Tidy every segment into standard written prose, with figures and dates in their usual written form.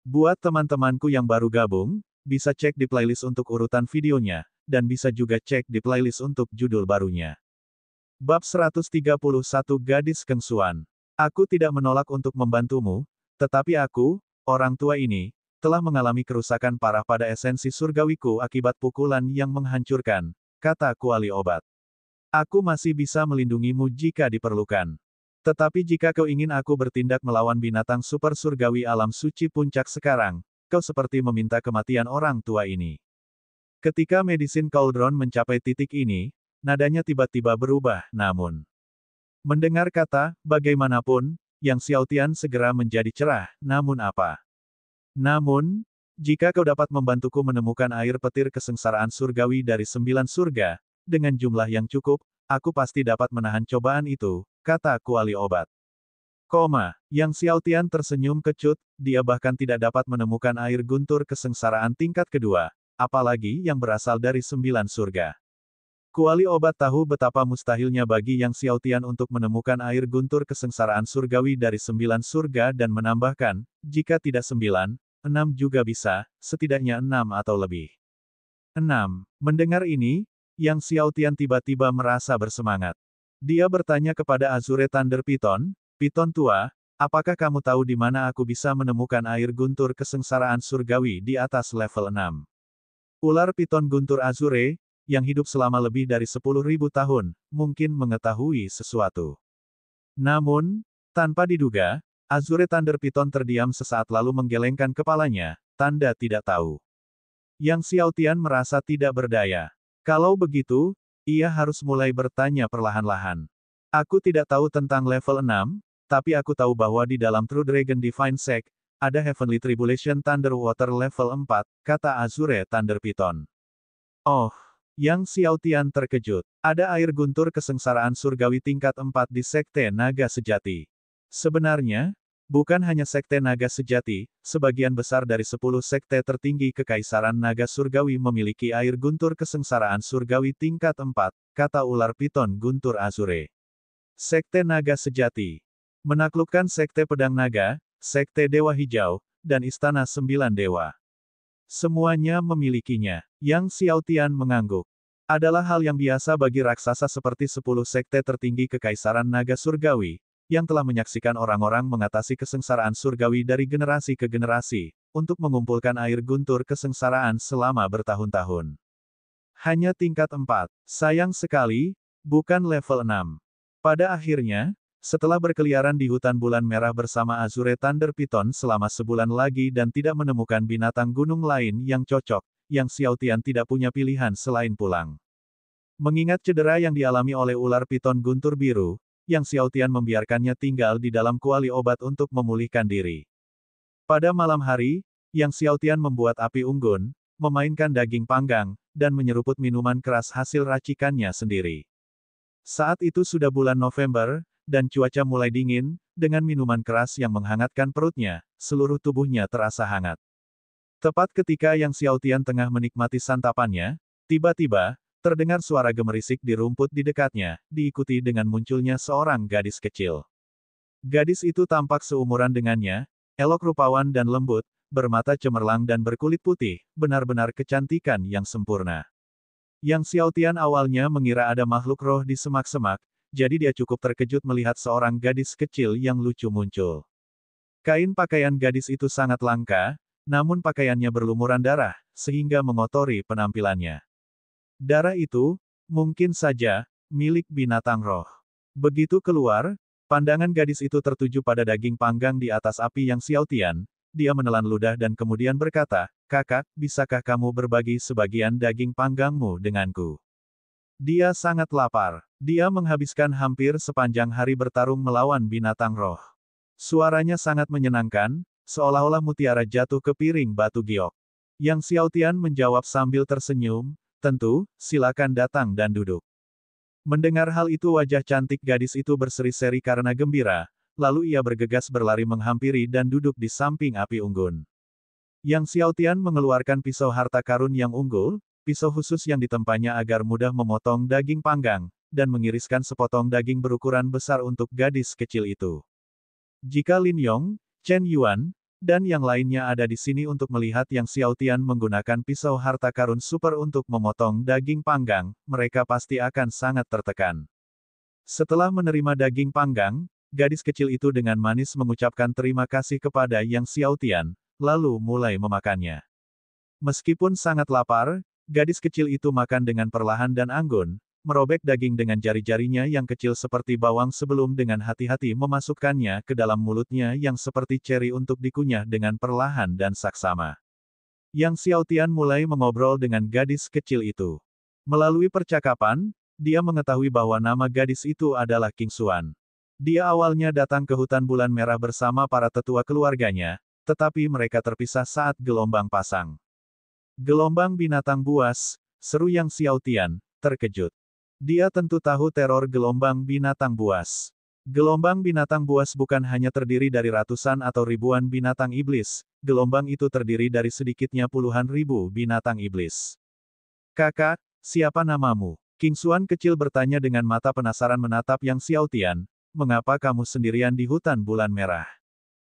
Buat teman-temanku yang baru gabung, bisa cek di playlist untuk urutan videonya, dan bisa juga cek di playlist untuk judul barunya. Bab 131 Gadis Kengsuan. Aku tidak menolak untuk membantumu, tetapi aku, orang tua ini, telah mengalami kerusakan parah pada esensi surgawiku akibat pukulan yang menghancurkan, kata kuali obat. Aku masih bisa melindungimu jika diperlukan. Tetapi jika kau ingin aku bertindak melawan binatang super surgawi alam suci puncak sekarang, kau seperti meminta kematian orang tua ini. Ketika Medicine Cauldron mencapai titik ini, nadanya tiba-tiba berubah, namun. Mendengar kata, bagaimanapun, Yang Xiaotian segera menjadi cerah, namun apa? Namun, jika kau dapat membantuku menemukan air petir kesengsaraan surgawi dari 9 surga, dengan jumlah yang cukup, aku pasti dapat menahan cobaan itu, kata kuali obat. Yang Xiaotian tersenyum kecut, dia bahkan tidak dapat menemukan air guntur kesengsaraan tingkat kedua, apalagi yang berasal dari 9 surga. Kuali obat tahu betapa mustahilnya bagi Yang Xiaotian untuk menemukan air guntur kesengsaraan surgawi dari 9 surga dan menambahkan, jika tidak 9, 6 juga bisa, setidaknya 6 atau lebih. 6. Mendengar ini, Yang Xiaotian tiba-tiba merasa bersemangat. Dia bertanya kepada Azure Thunder Piton, Piton tua, apakah kamu tahu di mana aku bisa menemukan air guntur kesengsaraan surgawi di atas level 6? Ular Piton Guntur Azure, yang hidup selama lebih dari 10.000 tahun, mungkin mengetahui sesuatu. Namun, tanpa diduga, Azure Thunder Piton terdiam sesaat lalu menggelengkan kepalanya, tanda tidak tahu. Yang Xiaotian merasa tidak berdaya. Kalau begitu, ia harus mulai bertanya perlahan-lahan. Aku tidak tahu tentang level 6, tapi aku tahu bahwa di dalam True Dragon Divine Sect, ada Heavenly Tribulation Thunder Water level 4, kata Azure Thunder Piton. Oh, Yang Xiaotian terkejut. Ada air guntur kesengsaraan surgawi tingkat 4 di Sekte Naga Sejati. Sebenarnya, bukan hanya Sekte Naga Sejati, sebagian besar dari 10 sekte tertinggi Kekaisaran Naga Surgawi memiliki air guntur kesengsaraan surgawi tingkat 4, kata ular piton Guntur Azure. Sekte Naga Sejati menaklukkan Sekte Pedang Naga, Sekte Dewa Hijau, dan Istana 9 Dewa. Semuanya memilikinya. Yang Xiaotian mengangguk. Adalah hal yang biasa bagi raksasa seperti 10 sekte tertinggi Kekaisaran Naga Surgawi, yang telah menyaksikan orang-orang mengatasi kesengsaraan surgawi dari generasi ke generasi, untuk mengumpulkan air guntur kesengsaraan selama bertahun-tahun. Hanya tingkat 4. Sayang sekali, bukan level 6. Pada akhirnya, setelah berkeliaran di hutan bulan merah bersama Azure Thunder Piton selama sebulan lagi dan tidak menemukan binatang gunung lain yang cocok, Yang Xiaotian tidak punya pilihan selain pulang. Mengingat cedera yang dialami oleh ular piton guntur biru, Yang Xiaotian membiarkannya tinggal di dalam kuali obat untuk memulihkan diri. Pada malam hari, Yang Xiaotian membuat api unggun, memainkan daging panggang, dan menyeruput minuman keras hasil racikannya sendiri. Saat itu sudah bulan November, dan cuaca mulai dingin, dengan minuman keras yang menghangatkan perutnya, seluruh tubuhnya terasa hangat. Tepat ketika Yang Xiaotian tengah menikmati santapannya, tiba-tiba, terdengar suara gemerisik di rumput di dekatnya, diikuti dengan munculnya seorang gadis kecil. Gadis itu tampak seumuran dengannya, elok rupawan dan lembut, bermata cemerlang dan berkulit putih, benar-benar kecantikan yang sempurna. Yang Xiaotian awalnya mengira ada makhluk roh di semak-semak, jadi dia cukup terkejut melihat seorang gadis kecil yang lucu muncul. Kain pakaian gadis itu sangat langka, namun pakaiannya berlumuran darah, sehingga mengotori penampilannya. Darah itu, mungkin saja, milik binatang roh. Begitu keluar, pandangan gadis itu tertuju pada daging panggang di atas api Yang Xiaotian, dia menelan ludah dan kemudian berkata, "Kakak, bisakah kamu berbagi sebagian daging panggangmu denganku?" Dia sangat lapar. Dia menghabiskan hampir sepanjang hari bertarung melawan binatang roh. Suaranya sangat menyenangkan, seolah-olah mutiara jatuh ke piring batu giok. Yang Xiaotian menjawab sambil tersenyum, "Tentu, silakan datang dan duduk." Mendengar hal itu wajah cantik gadis itu berseri-seri karena gembira, lalu ia bergegas berlari menghampiri dan duduk di samping api unggun. Yang Xiaotian mengeluarkan pisau harta karun yang unggul, pisau khusus yang ditempanya agar mudah memotong daging panggang, dan mengiriskan sepotong daging berukuran besar untuk gadis kecil itu. Jika Lin Yong, Chen Yuan, dan yang lainnya ada di sini untuk melihat Yang Xiaotian menggunakan pisau harta karun super untuk memotong daging panggang, mereka pasti akan sangat tertekan. Setelah menerima daging panggang, gadis kecil itu dengan manis mengucapkan terima kasih kepada Yang Xiaotian, lalu mulai memakannya. Meskipun sangat lapar, gadis kecil itu makan dengan perlahan dan anggun, merobek daging dengan jari-jarinya yang kecil seperti bawang sebelum dengan hati-hati memasukkannya ke dalam mulutnya yang seperti ceri untuk dikunyah dengan perlahan dan saksama. Yang Xiaotian mulai mengobrol dengan gadis kecil itu. Melalui percakapan, dia mengetahui bahwa nama gadis itu adalah King Xuan. Dia awalnya datang ke hutan bulan merah bersama para tetua keluarganya, tetapi mereka terpisah saat gelombang pasang. Gelombang binatang buas, seru Yang Xiaotian, terkejut. Dia tentu tahu teror gelombang binatang buas. Gelombang binatang buas bukan hanya terdiri dari ratusan atau ribuan binatang iblis, gelombang itu terdiri dari sedikitnya puluhan ribu binatang iblis. Kakak, siapa namamu? King Xuan kecil bertanya dengan mata penasaran menatap Yang Xiaotian, mengapa kamu sendirian di hutan bulan merah?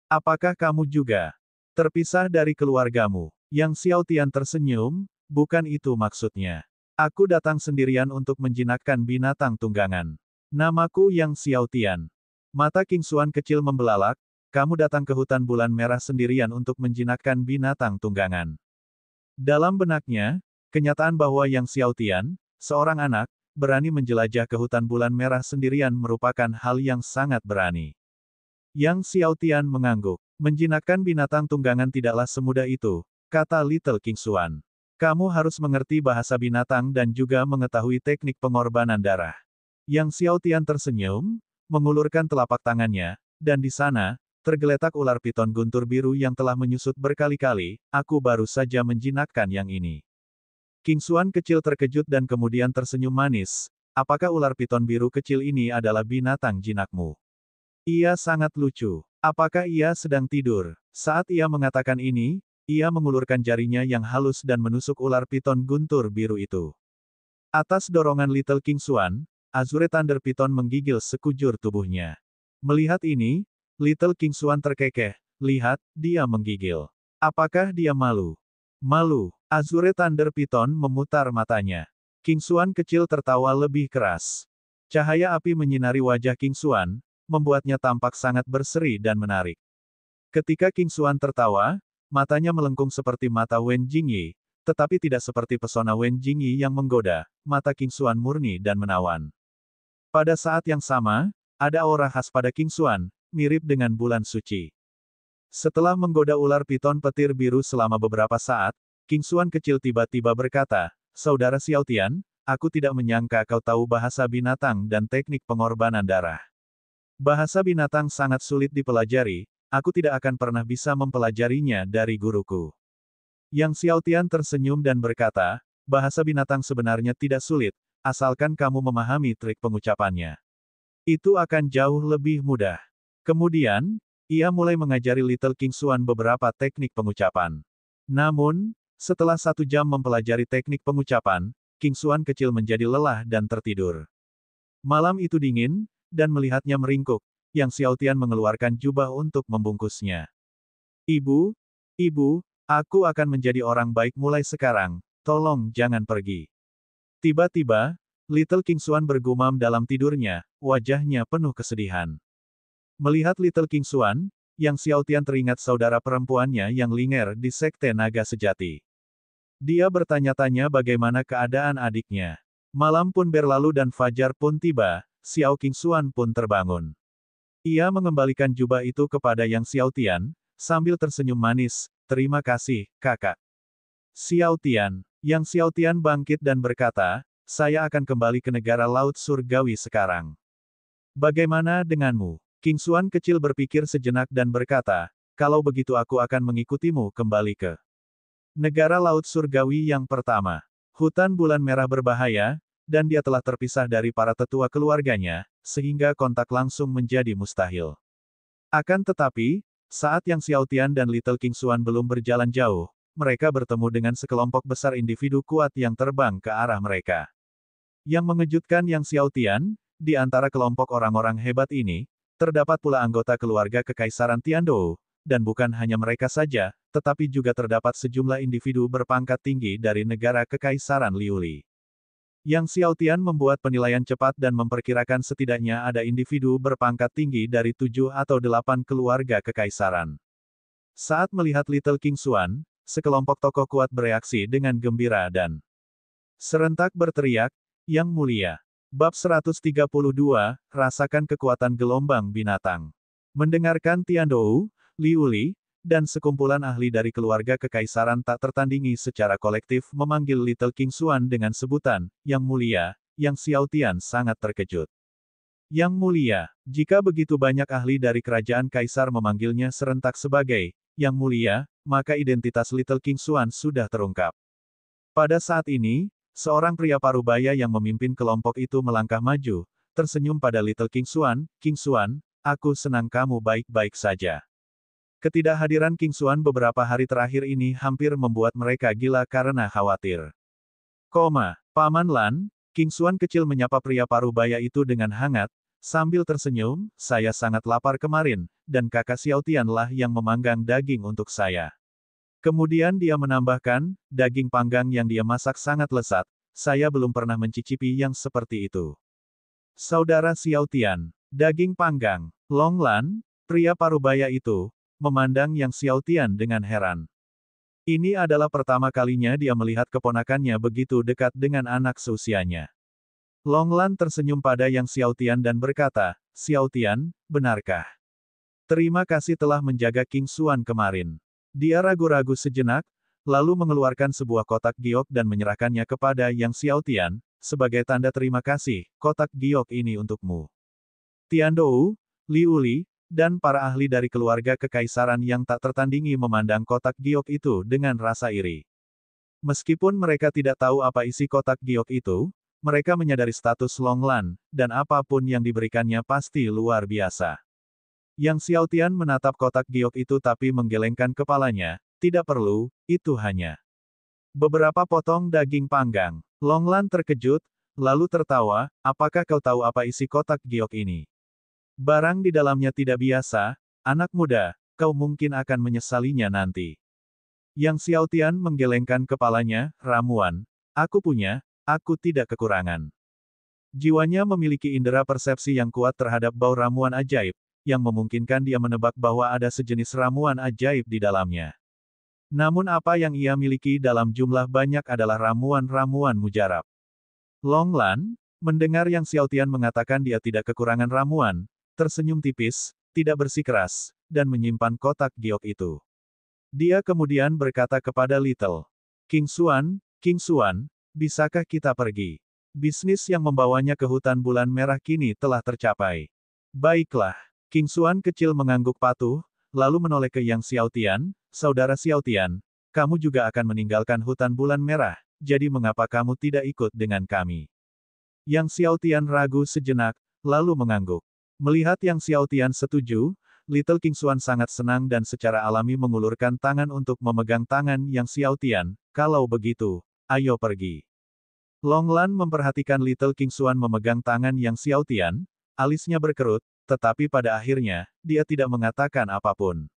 Apakah kamu juga terpisah dari keluargamu? Yang Xiaotian tersenyum, bukan itu maksudnya. Aku datang sendirian untuk menjinakkan binatang tunggangan. Namaku Yang Xiaotian. Mata King Xuan kecil membelalak, kamu datang ke hutan bulan merah sendirian untuk menjinakkan binatang tunggangan. Dalam benaknya, kenyataan bahwa Yang Xiaotian, seorang anak, berani menjelajah ke hutan bulan merah sendirian merupakan hal yang sangat berani. Yang Xiaotian mengangguk. Menjinakkan binatang tunggangan tidaklah semudah itu, kata Little King Xuan. Kamu harus mengerti bahasa binatang dan juga mengetahui teknik pengorbanan darah. Yang Xiaotian tersenyum, mengulurkan telapak tangannya, dan di sana, tergeletak ular piton guntur biru yang telah menyusut berkali-kali, aku baru saja menjinakkan yang ini. King Xuan kecil terkejut dan kemudian tersenyum manis, apakah ular piton biru kecil ini adalah binatang jinakmu? Ia sangat lucu. Apakah ia sedang tidur? Saat ia mengatakan ini, ia mengulurkan jarinya yang halus dan menusuk ular piton guntur biru itu. Atas dorongan Little King Xuan, Azure Thunder Piton menggigil sekujur tubuhnya. Melihat ini, Little King Xuan terkekeh, lihat, dia menggigil. Apakah dia malu? Malu. Azure Thunder Piton memutar matanya. King Xuan kecil tertawa lebih keras. Cahaya api menyinari wajah King Xuan, membuatnya tampak sangat berseri dan menarik. Ketika King Xuan tertawa, matanya melengkung seperti mata Wen Jingyi, tetapi tidak seperti pesona Wen Jingyi yang menggoda, mata King Xuan murni dan menawan. Pada saat yang sama, ada aura khas pada King Xuan, mirip dengan bulan suci. Setelah menggoda ular piton petir biru selama beberapa saat, King Xuan kecil tiba-tiba berkata, Saudara Xiaotian, aku tidak menyangka kau tahu bahasa binatang dan teknik pengorbanan darah. Bahasa binatang sangat sulit dipelajari, aku tidak akan pernah bisa mempelajarinya dari guruku. Yang Xiaotian tersenyum dan berkata, bahasa binatang sebenarnya tidak sulit, asalkan kamu memahami trik pengucapannya. Itu akan jauh lebih mudah. Kemudian, ia mulai mengajari Little King Xuan beberapa teknik pengucapan. Namun, setelah 1 jam mempelajari teknik pengucapan, King Xuan kecil menjadi lelah dan tertidur. Malam itu dingin, dan melihatnya meringkuk, Yang Xiaotian mengeluarkan jubah untuk membungkusnya. Ibu, aku akan menjadi orang baik mulai sekarang, tolong jangan pergi. Tiba-tiba, Little King Xuan bergumam dalam tidurnya, wajahnya penuh kesedihan. Melihat Little King Xuan, Yang Xiaotian teringat saudara perempuannya yang linger di Sekte Naga Sejati. Dia bertanya-tanya bagaimana keadaan adiknya. Malam pun berlalu dan fajar pun tiba, Xiao King Xuan pun terbangun. Ia mengembalikan jubah itu kepada Yang Xiaotian, sambil tersenyum manis, terima kasih, kakak. Xiaotian. Yang Xiaotian bangkit dan berkata, saya akan kembali ke negara Laut Surgawi sekarang. Bagaimana denganmu? King Xuan kecil berpikir sejenak dan berkata, kalau begitu aku akan mengikutimu kembali ke negara Laut Surgawi yang pertama. Hutan bulan merah berbahaya, dan dia telah terpisah dari para tetua keluarganya, sehingga kontak langsung menjadi mustahil. Akan tetapi, saat Yang Xiaotian dan Little King Xuan belum berjalan jauh, mereka bertemu dengan sekelompok besar individu kuat yang terbang ke arah mereka. Yang mengejutkan Yang Xiaotian, di antara kelompok orang-orang hebat ini, terdapat pula anggota keluarga Kekaisaran Tiandou, dan bukan hanya mereka saja, tetapi juga terdapat sejumlah individu berpangkat tinggi dari negara Kekaisaran Liuli. Yang Xiaotian membuat penilaian cepat dan memperkirakan setidaknya ada individu berpangkat tinggi dari 7 atau 8 keluarga kekaisaran. Saat melihat Little King Xuan, sekelompok tokoh kuat bereaksi dengan gembira dan serentak berteriak, "Yang Mulia!" Bab 132, Rasakan Kekuatan Gelombang Binatang. Mendengarkan Tiandou, Liu Li, dan sekumpulan ahli dari keluarga kekaisaran tak tertandingi secara kolektif memanggil Little King Xuan dengan sebutan, "Yang Mulia," Yang Xiaotian sangat terkejut. Yang Mulia, jika begitu banyak ahli dari kerajaan kaisar memanggilnya serentak sebagai, "Yang Mulia," maka identitas Little King Xuan sudah terungkap. Pada saat ini, seorang pria parubaya yang memimpin kelompok itu melangkah maju, tersenyum pada Little King Xuan, "King Xuan, aku senang kamu baik-baik saja." Ketidakhadiran King Xuan beberapa hari terakhir ini hampir membuat mereka gila karena khawatir. Paman Lan, King Xuan kecil menyapa pria parubaya itu dengan hangat, sambil tersenyum, "Saya sangat lapar kemarin, dan kakak Xiaotian lah yang memanggang daging untuk saya." Kemudian dia menambahkan, "Daging panggang yang dia masak sangat lezat, saya belum pernah mencicipi yang seperti itu." Saudara Xiaotian, daging panggang, Long Lan, pria parubaya itu, memandang Yang Xiaotian dengan heran. Ini adalah pertama kalinya dia melihat keponakannya begitu dekat dengan anak seusianya. Long Lan tersenyum pada Yang Xiaotian dan berkata, "Xiaotian, benarkah? Terima kasih telah menjaga King Xuan kemarin." Dia ragu-ragu sejenak, lalu mengeluarkan sebuah kotak giok dan menyerahkannya kepada Yang Xiaotian, sebagai tanda terima kasih, "Kotak giok ini untukmu." Tiandou, Liu Li, dan para ahli dari keluarga kekaisaran yang tak tertandingi memandang kotak giok itu dengan rasa iri. Meskipun mereka tidak tahu apa isi kotak giok itu, mereka menyadari status Long Lan, dan apapun yang diberikannya pasti luar biasa. Yang Xiaotian menatap kotak giok itu tapi menggelengkan kepalanya, "Tidak perlu, itu hanya beberapa potong daging panggang." Long Lan terkejut, lalu tertawa, "Apakah kau tahu apa isi kotak giok ini? Barang di dalamnya tidak biasa, anak muda, kau mungkin akan menyesalinya nanti." Yang Xiaotian menggelengkan kepalanya, "Ramuan. Aku punya, aku tidak kekurangan." Jiwanya memiliki indera persepsi yang kuat terhadap bau ramuan ajaib, yang memungkinkan dia menebak bahwa ada sejenis ramuan ajaib di dalamnya. Namun apa yang ia miliki dalam jumlah banyak adalah ramuan-ramuan mujarab. Long Lan, mendengar Yang Xiaotian mengatakan dia tidak kekurangan ramuan, tersenyum tipis, tidak bersikeras, dan menyimpan kotak giok itu. Dia kemudian berkata kepada Little King Xuan, "King Xuan, bisakah kita pergi? Bisnis yang membawanya ke hutan bulan merah kini telah tercapai." "Baiklah." King Xuan kecil mengangguk patuh, lalu menoleh ke Yang Xiaotian, "Saudara Xiaotian, kamu juga akan meninggalkan hutan bulan merah, jadi mengapa kamu tidak ikut dengan kami?" Yang Xiaotian ragu sejenak, lalu mengangguk. Melihat Yang Xiaotian setuju, Little King Xuan sangat senang dan secara alami mengulurkan tangan untuk memegang tangan Yang Xiaotian, "Kalau begitu, ayo pergi." Long Lan memperhatikan Little King Xuan memegang tangan Yang Xiaotian, alisnya berkerut, tetapi pada akhirnya, dia tidak mengatakan apapun.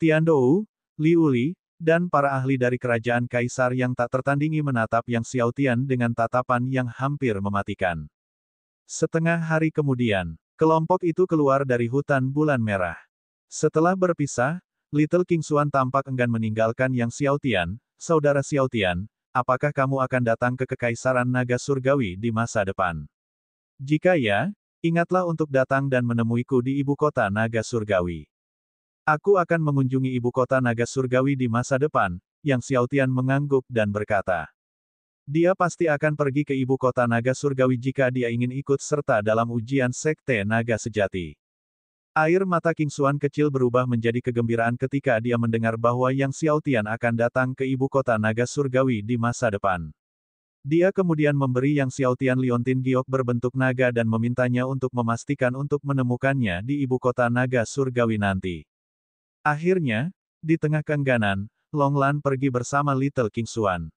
Tiandou, Liu Li, dan para ahli dari kerajaan kaisar yang tak tertandingi menatap Yang Xiaotian dengan tatapan yang hampir mematikan. Setengah hari kemudian, kelompok itu keluar dari hutan bulan merah. Setelah berpisah, Little King Xuan tampak enggan meninggalkan Yang Xiaotian, "Saudara Xiaotian, apakah kamu akan datang ke Kekaisaran Naga Surgawi di masa depan? Jika ya, ingatlah untuk datang dan menemuiku di ibu kota Naga Surgawi." "Aku akan mengunjungi ibu kota Naga Surgawi di masa depan," Yang Xiaotian mengangguk dan berkata. Dia pasti akan pergi ke ibu kota Naga Surgawi jika dia ingin ikut serta dalam ujian Sekte Naga Sejati. Air mata King Xuan kecil berubah menjadi kegembiraan ketika dia mendengar bahwa Yang Xiaotian akan datang ke ibu kota Naga Surgawi di masa depan. Dia kemudian memberi Yang Xiaotian liontin giok berbentuk naga dan memintanya untuk memastikan untuk menemukannya di ibu kota Naga Surgawi nanti. Akhirnya, di tengah keengganan, Long Lan pergi bersama Little King Xuan.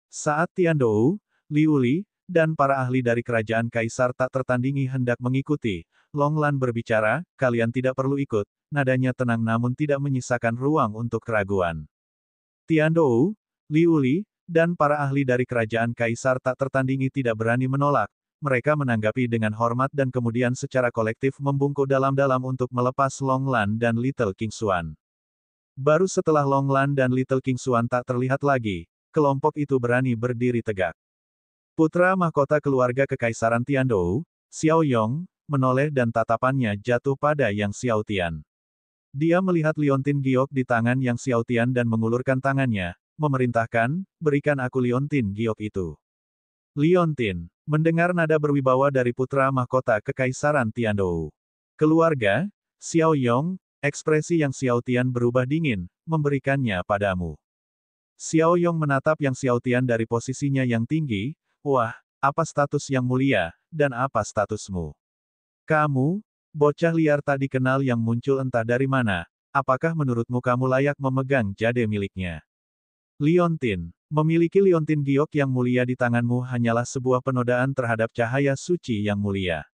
Saat Tiandou, Liu Li, dan para ahli dari kerajaan kaisar tak tertandingi hendak mengikuti, Longlan berbicara, kalian tidak perlu ikut, nadanya tenang namun tidak menyisakan ruang untuk keraguan. Tiandou, Liu Li, dan para ahli dari kerajaan kaisar tak tertandingi tidak berani menolak. Mereka menanggapi dengan hormat dan kemudian secara kolektif membungkuk dalam-dalam untuk melepas Longlan dan Little King Xuan. Baru setelah Longlan dan Little King Xuan tak terlihat lagi, kelompok itu berani berdiri tegak. Putra mahkota keluarga kekaisaran Tiandou, Xiao Yong, menoleh dan tatapannya jatuh pada Yang Xiaotian. Dia melihat liontin giok di tangan Yang Xiaotian dan mengulurkan tangannya, memerintahkan, berikan aku liontin giok itu. Liontin, mendengar nada berwibawa dari putra mahkota kekaisaran Tiandou. Keluarga, Xiao Yong, ekspresi Yang Xiaotian berubah dingin, memberikannya padamu. Xiao Yong menatap Yang Xiaotian dari posisinya yang tinggi, wah, apa status yang mulia, dan apa statusmu? Kamu, bocah liar tak dikenal yang muncul entah dari mana, apakah menurutmu kamu layak memegang jade miliknya? Liontin, memiliki liontin giok yang mulia di tanganmu hanyalah sebuah penodaan terhadap cahaya suci yang mulia.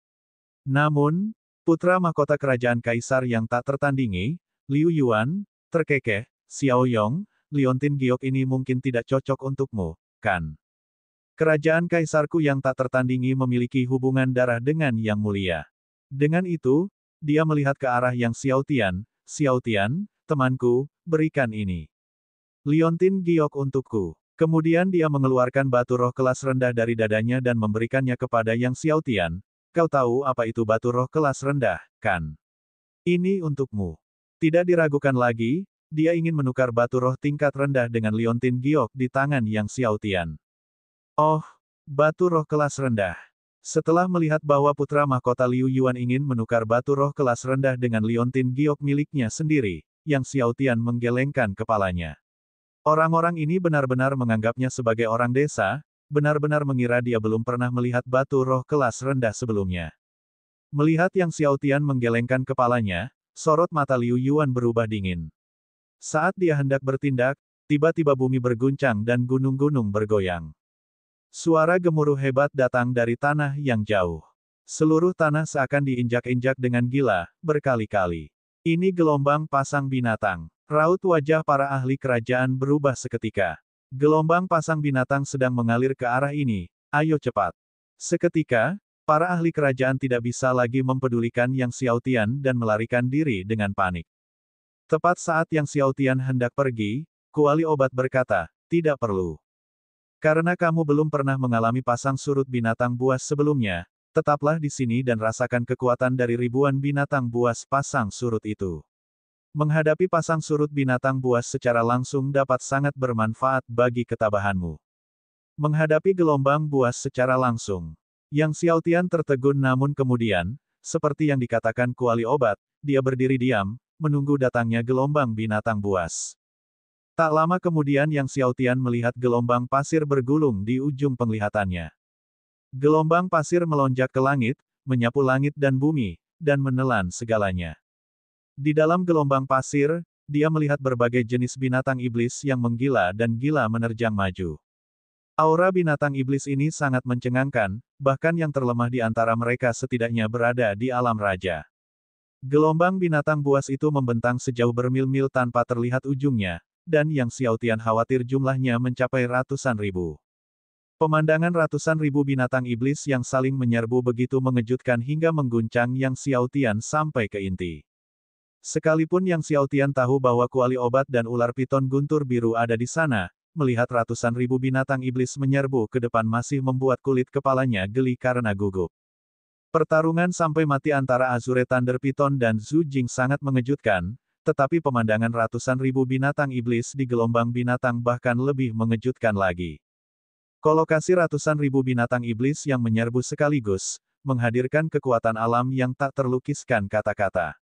Namun, putra mahkota kerajaan kaisar yang tak tertandingi, Liu Yuan, terkekeh, Xiao Yong, liontin giok ini mungkin tidak cocok untukmu, kan? Kerajaan kaisarku yang tak tertandingi memiliki hubungan darah dengan yang mulia. Dengan itu, dia melihat ke arah Yang Xiaotian, Xiaotian, temanku, berikan ini. Liontin giok untukku. Kemudian dia mengeluarkan batu roh kelas rendah dari dadanya dan memberikannya kepada Yang Xiaotian. Kau tahu apa itu batu roh kelas rendah, kan? Ini untukmu. Tidak diragukan lagi, dia ingin menukar batu roh tingkat rendah dengan liontin giok di tangan Yang Xiaotian. Oh, batu roh kelas rendah. Setelah melihat bahwa putra mahkota Liu Yuan ingin menukar batu roh kelas rendah dengan liontin giok miliknya sendiri, Yang Xiaotian menggelengkan kepalanya. Orang-orang ini benar-benar menganggapnya sebagai orang desa, benar-benar mengira dia belum pernah melihat batu roh kelas rendah sebelumnya. Melihat Yang Xiaotian menggelengkan kepalanya, sorot mata Liu Yuan berubah dingin. Saat dia hendak bertindak, tiba-tiba bumi berguncang dan gunung-gunung bergoyang. Suara gemuruh hebat datang dari tanah yang jauh. Seluruh tanah seakan diinjak-injak dengan gila, berkali-kali. Ini gelombang pasang binatang. Raut wajah para ahli kerajaan berubah seketika. Gelombang pasang binatang sedang mengalir ke arah ini, ayo cepat. Seketika, para ahli kerajaan tidak bisa lagi mempedulikan Yang Xiaotian dan melarikan diri dengan panik. Tepat saat Yang Xiaotian hendak pergi, kuali obat berkata, tidak perlu. Karena kamu belum pernah mengalami pasang surut binatang buas sebelumnya, tetaplah di sini dan rasakan kekuatan dari ribuan binatang buas pasang surut itu. Menghadapi pasang surut binatang buas secara langsung dapat sangat bermanfaat bagi ketabahanmu. Menghadapi gelombang buas secara langsung. Yang Xiaotian tertegun namun kemudian, seperti yang dikatakan kuali obat, dia berdiri diam, menunggu datangnya gelombang binatang buas. Tak lama kemudian Yang Xiaotian melihat gelombang pasir bergulung di ujung penglihatannya. Gelombang pasir melonjak ke langit, menyapu langit dan bumi, dan menelan segalanya. Di dalam gelombang pasir, dia melihat berbagai jenis binatang iblis yang menggila dan gila menerjang maju. Aura binatang iblis ini sangat mencengangkan, bahkan yang terlemah di antara mereka setidaknya berada di alam raja. Gelombang binatang buas itu membentang sejauh bermil-mil tanpa terlihat ujungnya, dan Yang Xiaotian khawatir jumlahnya mencapai ratusan ribu. Pemandangan ratusan ribu binatang iblis yang saling menyerbu begitu mengejutkan hingga mengguncang Yang Xiaotian sampai ke inti. Sekalipun Yang Xiaotian tahu bahwa kuali obat dan ular piton guntur biru ada di sana, melihat ratusan ribu binatang iblis menyerbu ke depan masih membuat kulit kepalanya geli karena gugup. Pertarungan sampai mati antara Azure Thunder Python dan Zhu Jing sangat mengejutkan, tetapi pemandangan ratusan ribu binatang iblis di gelombang binatang bahkan lebih mengejutkan lagi. Kolokasi ratusan ribu binatang iblis yang menyerbu sekaligus, menghadirkan kekuatan alam yang tak terlukiskan kata-kata.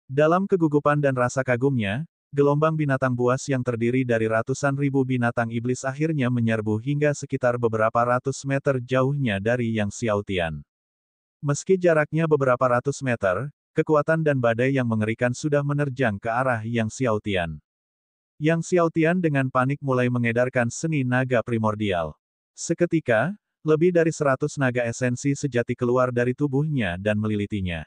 Dalam kegugupan dan rasa kagumnya, gelombang binatang buas yang terdiri dari ratusan ribu binatang iblis akhirnya menyerbu hingga sekitar beberapa ratus meter jauhnya dari Yang Xiaotian. Meski jaraknya beberapa ratus meter, kekuatan dan badai yang mengerikan sudah menerjang ke arah Yang Xiaotian. Yang Xiaotian dengan panik mulai mengedarkan seni naga primordial. Seketika, lebih dari 100 naga esensi sejati keluar dari tubuhnya dan melilitinya.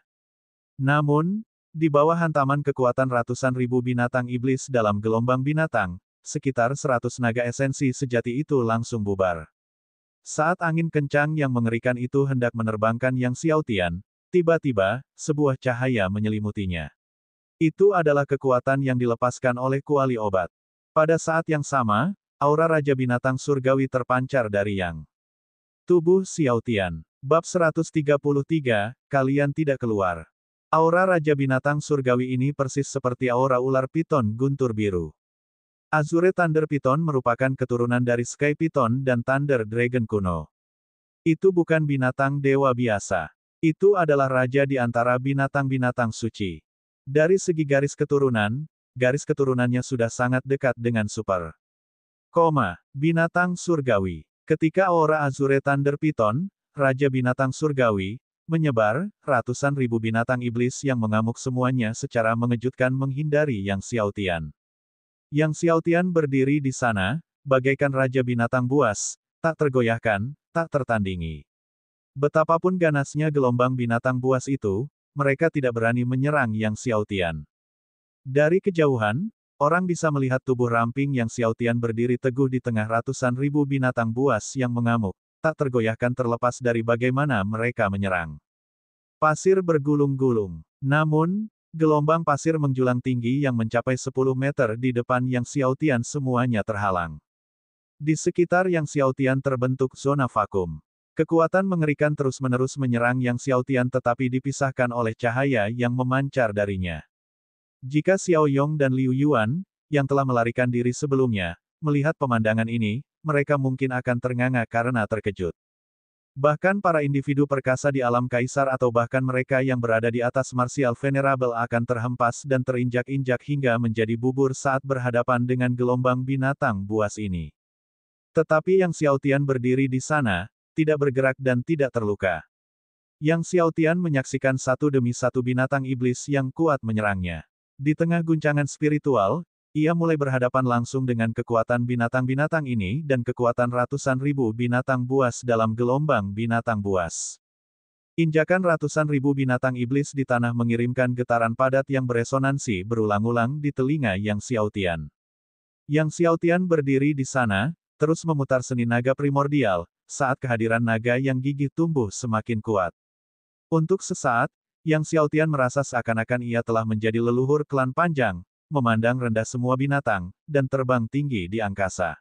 Namun, di bawah hantaman kekuatan ratusan ribu binatang iblis dalam gelombang binatang, sekitar 100 naga esensi sejati itu langsung bubar. Saat angin kencang yang mengerikan itu hendak menerbangkan Yang Xiaotian, tiba-tiba, sebuah cahaya menyelimutinya. Itu adalah kekuatan yang dilepaskan oleh kuali obat. Pada saat yang sama, aura Raja Binatang Surgawi terpancar dari Yang tubuh Xiaotian. Bab 133, kalian tidak keluar. Aura Raja Binatang Surgawi ini persis seperti aura ular piton guntur biru. Azure Thunder Python merupakan keturunan dari Sky Python dan Thunder Dragon kuno. Itu bukan binatang dewa biasa. Itu adalah raja di antara binatang-binatang suci. Dari segi garis keturunannya sudah sangat dekat dengan super. Binatang surgawi. Ketika aura Azure Thunder Python, Raja Binatang Surgawi, menyebar, ratusan ribu binatang iblis yang mengamuk semuanya secara mengejutkan menghindari Yang Xiaotian. Yang Xiaotian berdiri di sana, bagaikan Raja Binatang Buas, tak tergoyahkan, tak tertandingi. Betapapun ganasnya gelombang binatang buas itu, mereka tidak berani menyerang Yang Xiaotian. Dari kejauhan, orang bisa melihat tubuh ramping Yang Xiaotian berdiri teguh di tengah ratusan ribu binatang buas yang mengamuk, tak tergoyahkan terlepas dari bagaimana mereka menyerang. Pasir bergulung-gulung. Namun, gelombang pasir menjulang tinggi yang mencapai 10 meter di depan Yang Xiaotian semuanya terhalang. Di sekitar Yang Xiaotian terbentuk zona vakum. Kekuatan mengerikan terus-menerus menyerang Yang Xiaotian tetapi dipisahkan oleh cahaya yang memancar darinya. Jika Xiao Yong dan Liu Yuan, yang telah melarikan diri sebelumnya, melihat pemandangan ini, mereka mungkin akan ternganga karena terkejut. Bahkan para individu perkasa di alam kaisar atau bahkan mereka yang berada di atas Martial Venerable akan terhempas dan terinjak-injak hingga menjadi bubur saat berhadapan dengan gelombang binatang buas ini. Tetapi Yang Xiaotian berdiri di sana, tidak bergerak dan tidak terluka. Yang Xiaotian menyaksikan satu demi satu binatang iblis yang kuat menyerangnya. Di tengah guncangan spiritual, ia mulai berhadapan langsung dengan kekuatan binatang-binatang ini dan kekuatan ratusan ribu binatang buas dalam gelombang binatang buas. Injakan ratusan ribu binatang iblis di tanah mengirimkan getaran padat yang beresonansi berulang-ulang di telinga Yang Xiaotian. Yang Xiaotian berdiri di sana, terus memutar seni naga primordial, saat kehadiran naga yang gigih tumbuh semakin kuat. Untuk sesaat, Yang Xiaotian merasa seakan-akan ia telah menjadi leluhur klan panjang, memandang rendah semua binatang, dan terbang tinggi di angkasa.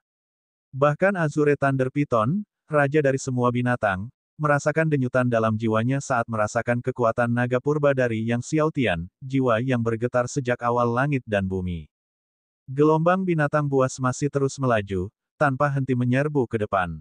Bahkan Azure Thunder Python, raja dari semua binatang, merasakan denyutan dalam jiwanya saat merasakan kekuatan naga purba dari Yang Xiaotian, jiwa yang bergetar sejak awal langit dan bumi. Gelombang binatang buas masih terus melaju, tanpa henti menyerbu ke depan.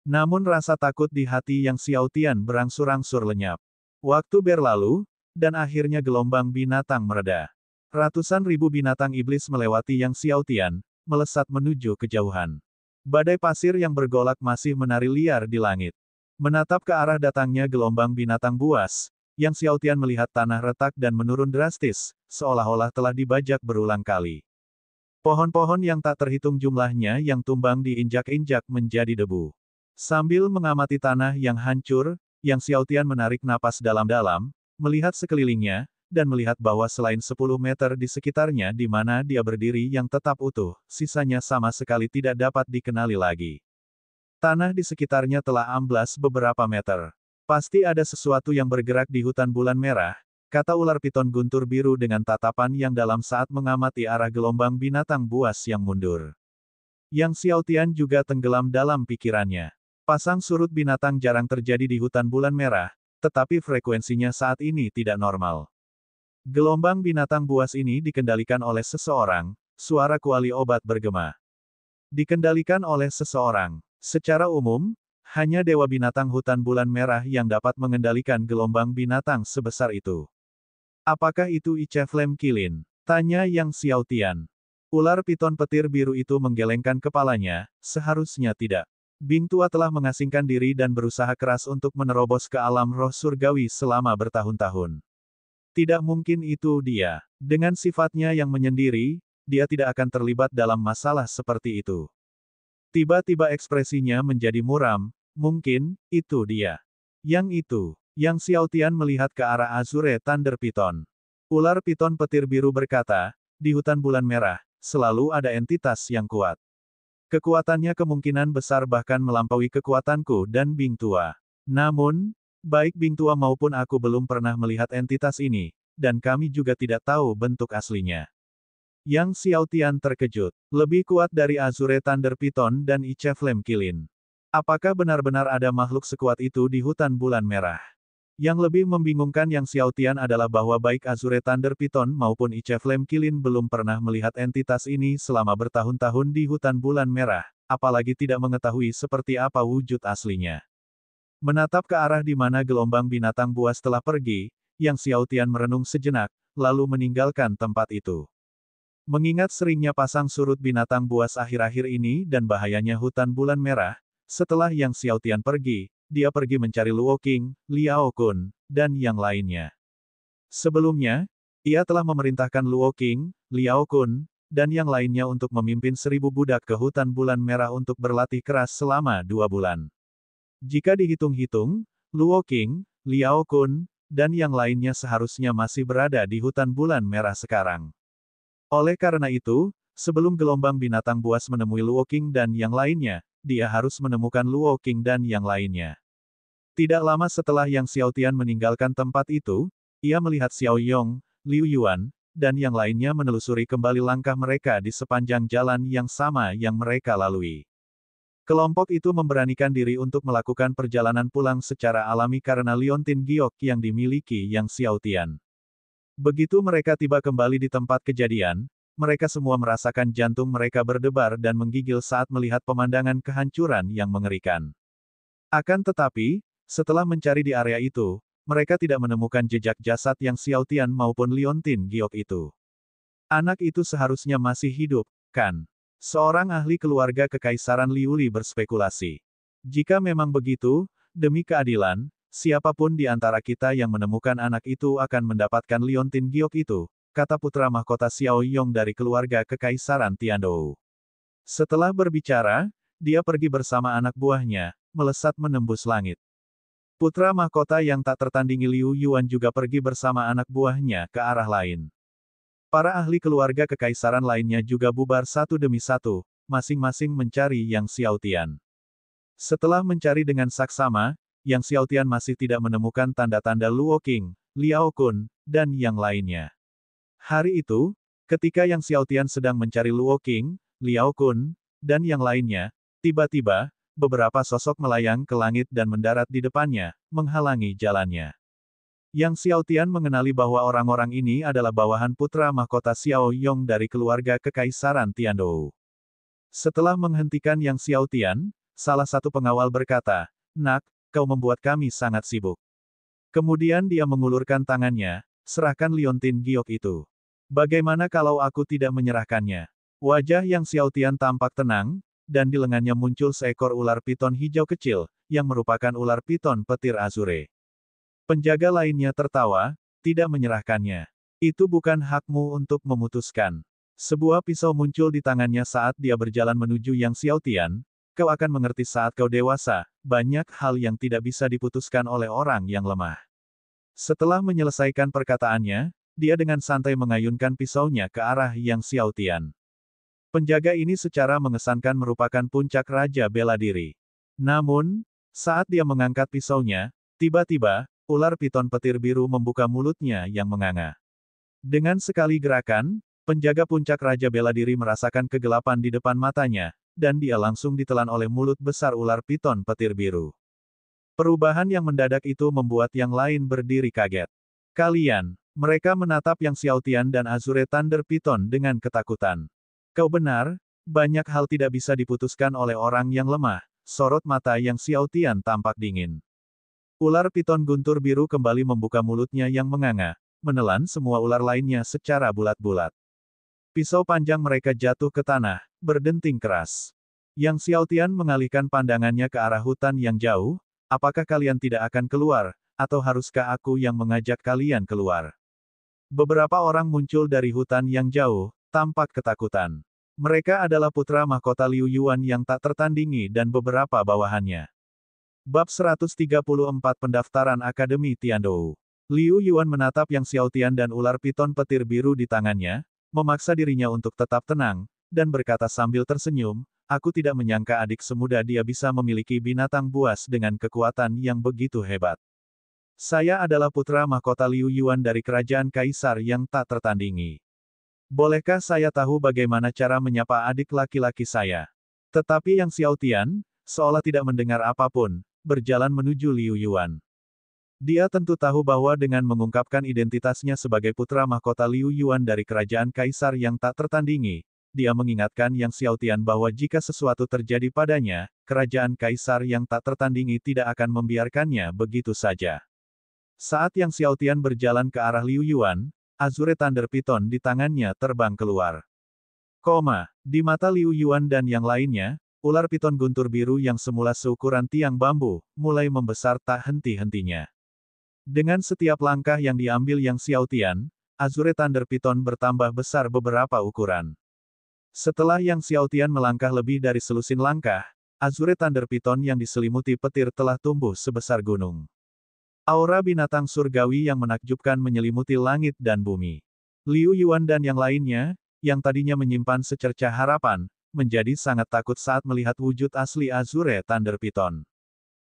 Namun rasa takut di hati Yang Xiaotian berangsur-angsur lenyap. Waktu berlalu, dan akhirnya gelombang binatang mereda. Ratusan ribu binatang iblis melewati Yang Xiaotian, melesat menuju kejauhan. Badai pasir yang bergolak masih menari liar di langit. Menatap ke arah datangnya gelombang binatang buas, Yang Xiaotian melihat tanah retak dan menurun drastis, seolah-olah telah dibajak berulang kali. Pohon-pohon yang tak terhitung jumlahnya yang tumbang diinjak-injak menjadi debu. Sambil mengamati tanah yang hancur, Yang Xiaotian menarik napas dalam-dalam, melihat sekelilingnya, dan melihat bahwa selain 10 meter di sekitarnya di mana dia berdiri yang tetap utuh, sisanya sama sekali tidak dapat dikenali lagi. Tanah di sekitarnya telah amblas beberapa meter. Pasti ada sesuatu yang bergerak di hutan bulan merah, kata ular piton guntur biru dengan tatapan yang dalam saat mengamati arah gelombang binatang buas yang mundur. Yang Xiaotian juga tenggelam dalam pikirannya. Pasang surut binatang jarang terjadi di hutan bulan merah, tetapi frekuensinya saat ini tidak normal. Gelombang binatang buas ini dikendalikan oleh seseorang, suara kuali obat bergema. Dikendalikan oleh seseorang. Secara umum, hanya dewa binatang hutan bulan merah yang dapat mengendalikan gelombang binatang sebesar itu. Apakah itu Ice Flame Kilin? Tanya Yang Xiaotian. Ular piton petir biru itu menggelengkan kepalanya, seharusnya tidak. Bing Tua telah mengasingkan diri dan berusaha keras untuk menerobos ke alam roh surgawi selama bertahun-tahun. Tidak mungkin itu dia. Dengan sifatnya yang menyendiri, dia tidak akan terlibat dalam masalah seperti itu. Tiba-tiba ekspresinya menjadi muram, mungkin, itu dia. Yang itu. Yang Xiaotian melihat ke arah Azure Thunder Python. Ular piton petir biru berkata, di hutan bulan merah, selalu ada entitas yang kuat. Kekuatannya kemungkinan besar bahkan melampaui kekuatanku dan Bing Tua. Namun, baik Bing Tua maupun aku belum pernah melihat entitas ini, dan kami juga tidak tahu bentuk aslinya. Yang Xiaotian terkejut. Lebih kuat dari Azure Thunder Python dan Ice Flame Kilin. Apakah benar-benar ada makhluk sekuat itu di hutan bulan merah? Yang lebih membingungkan Yang Xiaotian adalah bahwa baik Azure Thunder Python maupun Ice Flame Kilin belum pernah melihat entitas ini selama bertahun-tahun di hutan bulan merah, apalagi tidak mengetahui seperti apa wujud aslinya. Menatap ke arah di mana gelombang binatang buas telah pergi, Yang Xiaotian merenung sejenak, lalu meninggalkan tempat itu. Mengingat seringnya pasang surut binatang buas akhir-akhir ini dan bahayanya hutan bulan merah, setelah Yang Xiaotian pergi, dia pergi mencari Luo Qing, Liao Kun, dan yang lainnya. Sebelumnya, ia telah memerintahkan Luo Qing, Liao Kun, dan yang lainnya untuk memimpin 1000 budak ke hutan bulan merah untuk berlatih keras selama 2 bulan. Jika dihitung-hitung, Luo Qing, Liao Kun, dan yang lainnya seharusnya masih berada di hutan bulan merah sekarang. Oleh karena itu, sebelum gelombang binatang buas menemui Luo Qing dan yang lainnya, dia harus menemukan Luo Qing dan yang lainnya. Tidak lama setelah Yang Xiaotian meninggalkan tempat itu, ia melihat Xiao Yong, Liu Yuan, dan yang lainnya menelusuri kembali langkah mereka di sepanjang jalan yang sama yang mereka lalui. Kelompok itu memberanikan diri untuk melakukan perjalanan pulang secara alami karena liontin giok yang dimiliki Yang Xiaotian. Begitu mereka tiba kembali di tempat kejadian, mereka semua merasakan jantung mereka berdebar dan menggigil saat melihat pemandangan kehancuran yang mengerikan. Akan tetapi, setelah mencari di area itu, mereka tidak menemukan jejak jasad Yang Xiaotian maupun liontin giok itu. Anak itu seharusnya masih hidup, kan? Seorang ahli keluarga kekaisaran Liuli berspekulasi. Jika memang begitu, demi keadilan, siapapun di antara kita yang menemukan anak itu akan mendapatkan liontin giok itu, kata putra mahkota Xiao Yong dari keluarga kekaisaran Tiandou. Setelah berbicara, dia pergi bersama anak buahnya, melesat menembus langit. Putra mahkota yang tak tertandingi Liu Yuan juga pergi bersama anak buahnya ke arah lain. Para ahli keluarga kekaisaran lainnya juga bubar satu demi satu, masing-masing mencari Yang Xiaotian. Setelah mencari dengan saksama, Yang Xiaotian masih tidak menemukan tanda-tanda Luo Qing, Liao Kun, dan yang lainnya. Hari itu, ketika Yang Xiaotian sedang mencari Luo Qing, Liao Kun, dan yang lainnya, tiba-tiba, beberapa sosok melayang ke langit dan mendarat di depannya, menghalangi jalannya. Yang Xiaotian mengenali bahwa orang-orang ini adalah bawahan putra mahkota Xiao Yong dari keluarga kekaisaran Tiandou. Setelah menghentikan Yang Xiaotian, salah satu pengawal berkata, "Nak, kau membuat kami sangat sibuk." Kemudian dia mengulurkan tangannya, "Serahkan liontin giok itu. Bagaimana kalau aku tidak menyerahkannya?" Wajah Yang Xiaotian tampak tenang, dan di lengannya muncul seekor ular piton hijau kecil, yang merupakan ular piton petir Azure. Penjaga lainnya tertawa, "Tidak menyerahkannya. Itu bukan hakmu untuk memutuskan." Sebuah pisau muncul di tangannya saat dia berjalan menuju Yang Xiaotian, "Kau akan mengerti saat kau dewasa, banyak hal yang tidak bisa diputuskan oleh orang yang lemah." Setelah menyelesaikan perkataannya, dia dengan santai mengayunkan pisaunya ke arah Yang Xiaotian. Penjaga ini secara mengesankan merupakan puncak raja bela diri. Namun, saat dia mengangkat pisaunya, tiba-tiba, ular piton petir biru membuka mulutnya yang menganga. Dengan sekali gerakan, penjaga puncak raja bela diri merasakan kegelapan di depan matanya, dan dia langsung ditelan oleh mulut besar ular piton petir biru. Perubahan yang mendadak itu membuat yang lain berdiri kaget. Kalian, mereka menatap Yang Xiaotian dan Azure Thunder Python dengan ketakutan. "Kau benar, banyak hal tidak bisa diputuskan oleh orang yang lemah," sorot mata Yang Xiaotian tampak dingin. Ular piton guntur biru kembali membuka mulutnya yang menganga, menelan semua ular lainnya secara bulat-bulat. Pisau panjang mereka jatuh ke tanah, berdenting keras. Yang Xiaotian mengalihkan pandangannya ke arah hutan yang jauh, "Apakah kalian tidak akan keluar, atau haruskah aku yang mengajak kalian keluar?" Beberapa orang muncul dari hutan yang jauh, tampak ketakutan. Mereka adalah putra mahkota Liu Yuan yang tak tertandingi dan beberapa bawahannya. Bab 134 Pendaftaran Akademi Tiandou. Liu Yuan menatap Yang Xiaotian dan ular piton petir biru di tangannya, memaksa dirinya untuk tetap tenang, dan berkata sambil tersenyum, aku tidak menyangka adik semuda dia bisa memiliki binatang buas dengan kekuatan yang begitu hebat. Saya adalah putra mahkota Liu Yuan dari kerajaan kaisar yang tak tertandingi. Bolehkah saya tahu bagaimana cara menyapa adik laki-laki saya? Tetapi Yang Xiaotian, seolah tidak mendengar apapun, berjalan menuju Liu Yuan. Dia tentu tahu bahwa dengan mengungkapkan identitasnya sebagai putra mahkota Liu Yuan dari kerajaan kaisar yang tak tertandingi, dia mengingatkan Yang Xiaotian bahwa jika sesuatu terjadi padanya, kerajaan kaisar yang tak tertandingi tidak akan membiarkannya begitu saja. Saat Yang Xiaotian berjalan ke arah Liu Yuan, Azure Thunder Python di tangannya terbang keluar. Di mata Liu Yuan dan yang lainnya, ular piton guntur biru yang semula seukuran tiang bambu, mulai membesar tak henti-hentinya. Dengan setiap langkah yang diambil Yang Xiaotian, Azure Thunder Python bertambah besar beberapa ukuran. Setelah Yang Xiaotian melangkah lebih dari selusin langkah, Azure Thunder Python yang diselimuti petir telah tumbuh sebesar gunung. Aura binatang surgawi yang menakjubkan menyelimuti langit dan bumi. Liu Yuan dan yang lainnya, yang tadinya menyimpan secercah harapan, menjadi sangat takut saat melihat wujud asli Azure Thunder Python.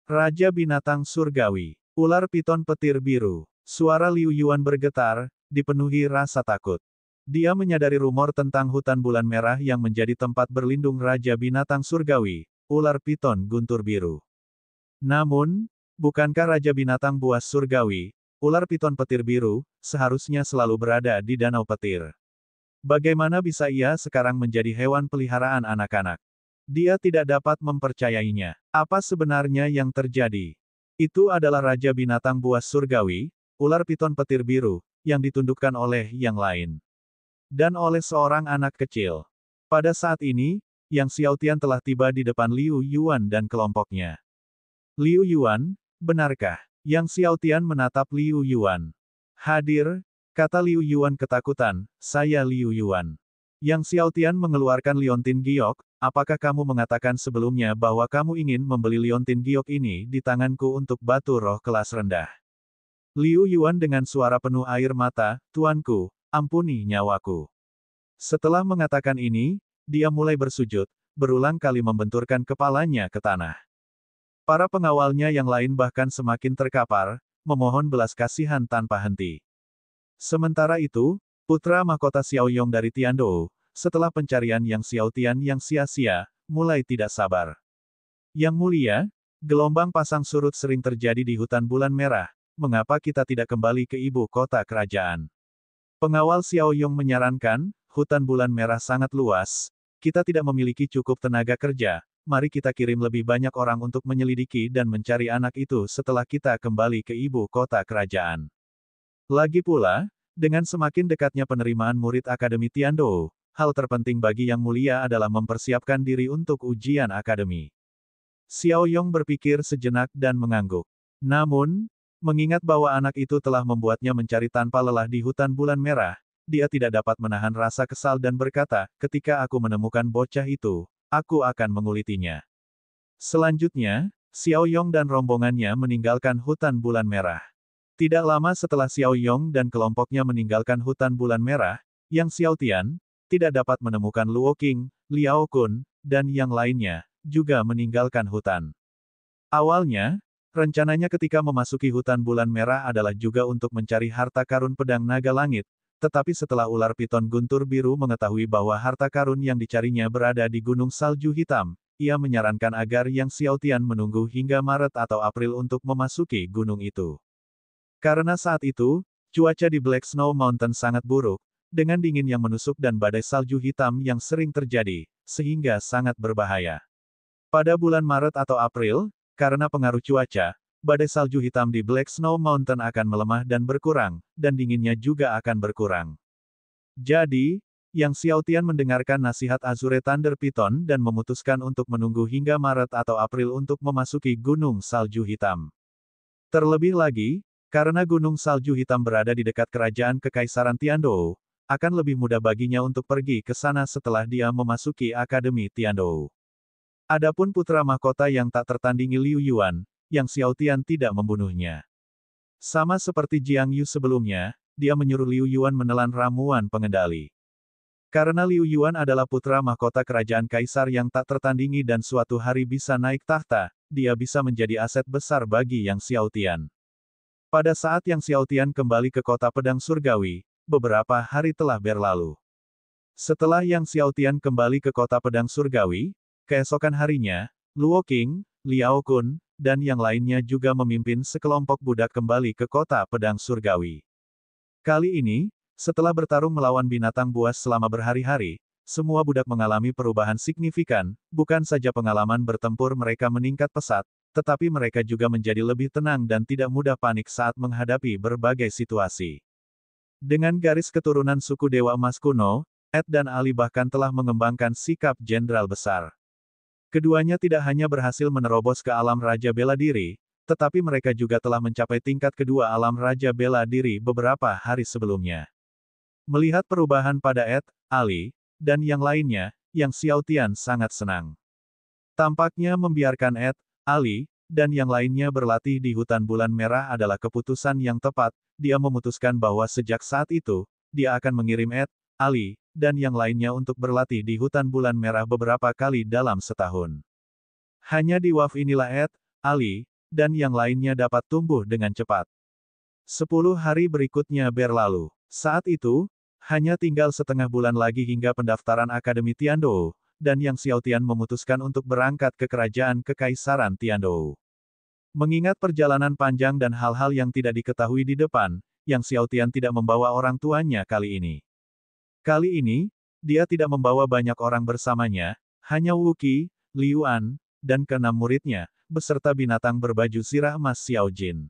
Raja binatang surgawi, ular piton petir biru. Suara Liu Yuan bergetar, dipenuhi rasa takut. Dia menyadari rumor tentang hutan bulan merah yang menjadi tempat berlindung Raja binatang surgawi, ular piton guntur biru. Namun, bukankah Raja binatang buas surgawi, ular piton petir biru, seharusnya selalu berada di danau petir? Bagaimana bisa ia sekarang menjadi hewan peliharaan anak-anak? Dia tidak dapat mempercayainya. Apa sebenarnya yang terjadi? Itu adalah Raja binatang buas surgawi, ular piton petir biru, yang ditundukkan oleh yang lain. Dan oleh seorang anak kecil. Pada saat ini, Yang Xiaotian telah tiba di depan Liu Yuan dan kelompoknya. Liu Yuan, benarkah? Yang Xiaotian menatap Liu Yuan. Hadir, kata Liu Yuan ketakutan, saya Liu Yuan. Yang Xiaotian mengeluarkan liontin giok, apakah kamu mengatakan sebelumnya bahwa kamu ingin membeli liontin giok ini di tanganku untuk batu roh kelas rendah? Liu Yuan dengan suara penuh air mata, tuanku, ampuni nyawaku. Setelah mengatakan ini, dia mulai bersujud, berulang kali membenturkan kepalanya ke tanah. Para pengawalnya yang lain bahkan semakin terkapar, memohon belas kasihan tanpa henti. Sementara itu, putra mahkota Xiaoyong dari Tiandou, setelah pencarian Yang Xiaotian yang sia-sia, mulai tidak sabar. Yang mulia, gelombang pasang surut sering terjadi di hutan bulan merah, mengapa kita tidak kembali ke ibu kota kerajaan? Pengawal Xiaoyong menyarankan, hutan bulan merah sangat luas, kita tidak memiliki cukup tenaga kerja, mari kita kirim lebih banyak orang untuk menyelidiki dan mencari anak itu setelah kita kembali ke ibu kota kerajaan. Lagi pula, dengan semakin dekatnya penerimaan murid Akademi Tiandou, hal terpenting bagi Yang Mulia adalah mempersiapkan diri untuk ujian akademi. Xiaoyong berpikir sejenak dan mengangguk. Namun, mengingat bahwa anak itu telah membuatnya mencari tanpa lelah di hutan bulan merah, dia tidak dapat menahan rasa kesal dan berkata, ketika aku menemukan bocah itu, aku akan mengulitinya. Selanjutnya, Xiaoyong dan rombongannya meninggalkan hutan bulan merah. Tidak lama setelah Xiaoyong dan kelompoknya meninggalkan hutan bulan merah, Yang Xiaotian, tidak dapat menemukan Luo Qing, Liao Kun, dan yang lainnya, juga meninggalkan hutan. Awalnya, rencananya ketika memasuki hutan bulan merah adalah juga untuk mencari harta karun pedang naga langit, tetapi setelah ular piton guntur biru mengetahui bahwa harta karun yang dicarinya berada di Gunung Salju Hitam, ia menyarankan agar Yang Xiaotian menunggu hingga Maret atau April untuk memasuki gunung itu. Karena saat itu, cuaca di Black Snow Mountain sangat buruk, dengan dingin yang menusuk dan badai salju hitam yang sering terjadi, sehingga sangat berbahaya. Pada bulan Maret atau April, karena pengaruh cuaca, badai salju hitam di Black Snow Mountain akan melemah dan berkurang, dan dinginnya juga akan berkurang. Jadi, Yang Xiaotian mendengarkan nasihat Azure Thunder Python dan memutuskan untuk menunggu hingga Maret atau April untuk memasuki Gunung Salju Hitam. Terlebih lagi, karena Gunung Salju Hitam berada di dekat kerajaan Kekaisaran Tiandou, akan lebih mudah baginya untuk pergi ke sana setelah dia memasuki Akademi Tiandou. Adapun putra mahkota yang tak tertandingi Liu Yuan, Yang Xiaotian tidak membunuhnya. Sama seperti Jiang Yu sebelumnya, dia menyuruh Liu Yuan menelan ramuan pengendali. Karena Liu Yuan adalah putra mahkota kerajaan kaisar yang tak tertandingi dan suatu hari bisa naik tahta, dia bisa menjadi aset besar bagi Yang Xiaotian. Pada saat Yang Xiaotian kembali ke kota pedang surgawi, beberapa hari telah berlalu. Setelah Yang Xiaotian kembali ke kota pedang surgawi, keesokan harinya, Luo Qing, Liao Kun, dan yang lainnya juga memimpin sekelompok budak kembali ke kota pedang surgawi. Kali ini, setelah bertarung melawan binatang buas selama berhari-hari, semua budak mengalami perubahan signifikan, bukan saja pengalaman bertempur mereka meningkat pesat, tetapi mereka juga menjadi lebih tenang dan tidak mudah panik saat menghadapi berbagai situasi. Dengan garis keturunan suku Dewa Emas kuno, Ed dan Ali bahkan telah mengembangkan sikap jenderal besar. Keduanya tidak hanya berhasil menerobos ke alam Raja Bela Diri, tetapi mereka juga telah mencapai tingkat kedua alam Raja Bela Diri beberapa hari sebelumnya. Melihat perubahan pada Ed, Ali, dan yang lainnya, Yang Xiaotian sangat senang. Tampaknya membiarkan Ed, Ali, dan yang lainnya berlatih di hutan bulan merah adalah keputusan yang tepat. Dia memutuskan bahwa sejak saat itu, dia akan mengirim Ed, Ali, dan yang lainnya untuk berlatih di hutan bulan merah beberapa kali dalam setahun. Hanya di WAF inilah Ed, Ali, dan yang lainnya dapat tumbuh dengan cepat. 10 hari berikutnya berlalu. Saat itu, hanya tinggal setengah bulan lagi hingga pendaftaran Akademi Tiandou, dan Yang Xiaotian memutuskan untuk berangkat ke kerajaan Kekaisaran Tiandou. Mengingat perjalanan panjang dan hal-hal yang tidak diketahui di depan, Yang Xiaotian tidak membawa orang tuanya kali ini. Kali ini, dia tidak membawa banyak orang bersamanya, hanya Wu Qi, Liu An, dan keenam muridnya, beserta binatang berbaju zirah emas Xiao Jin.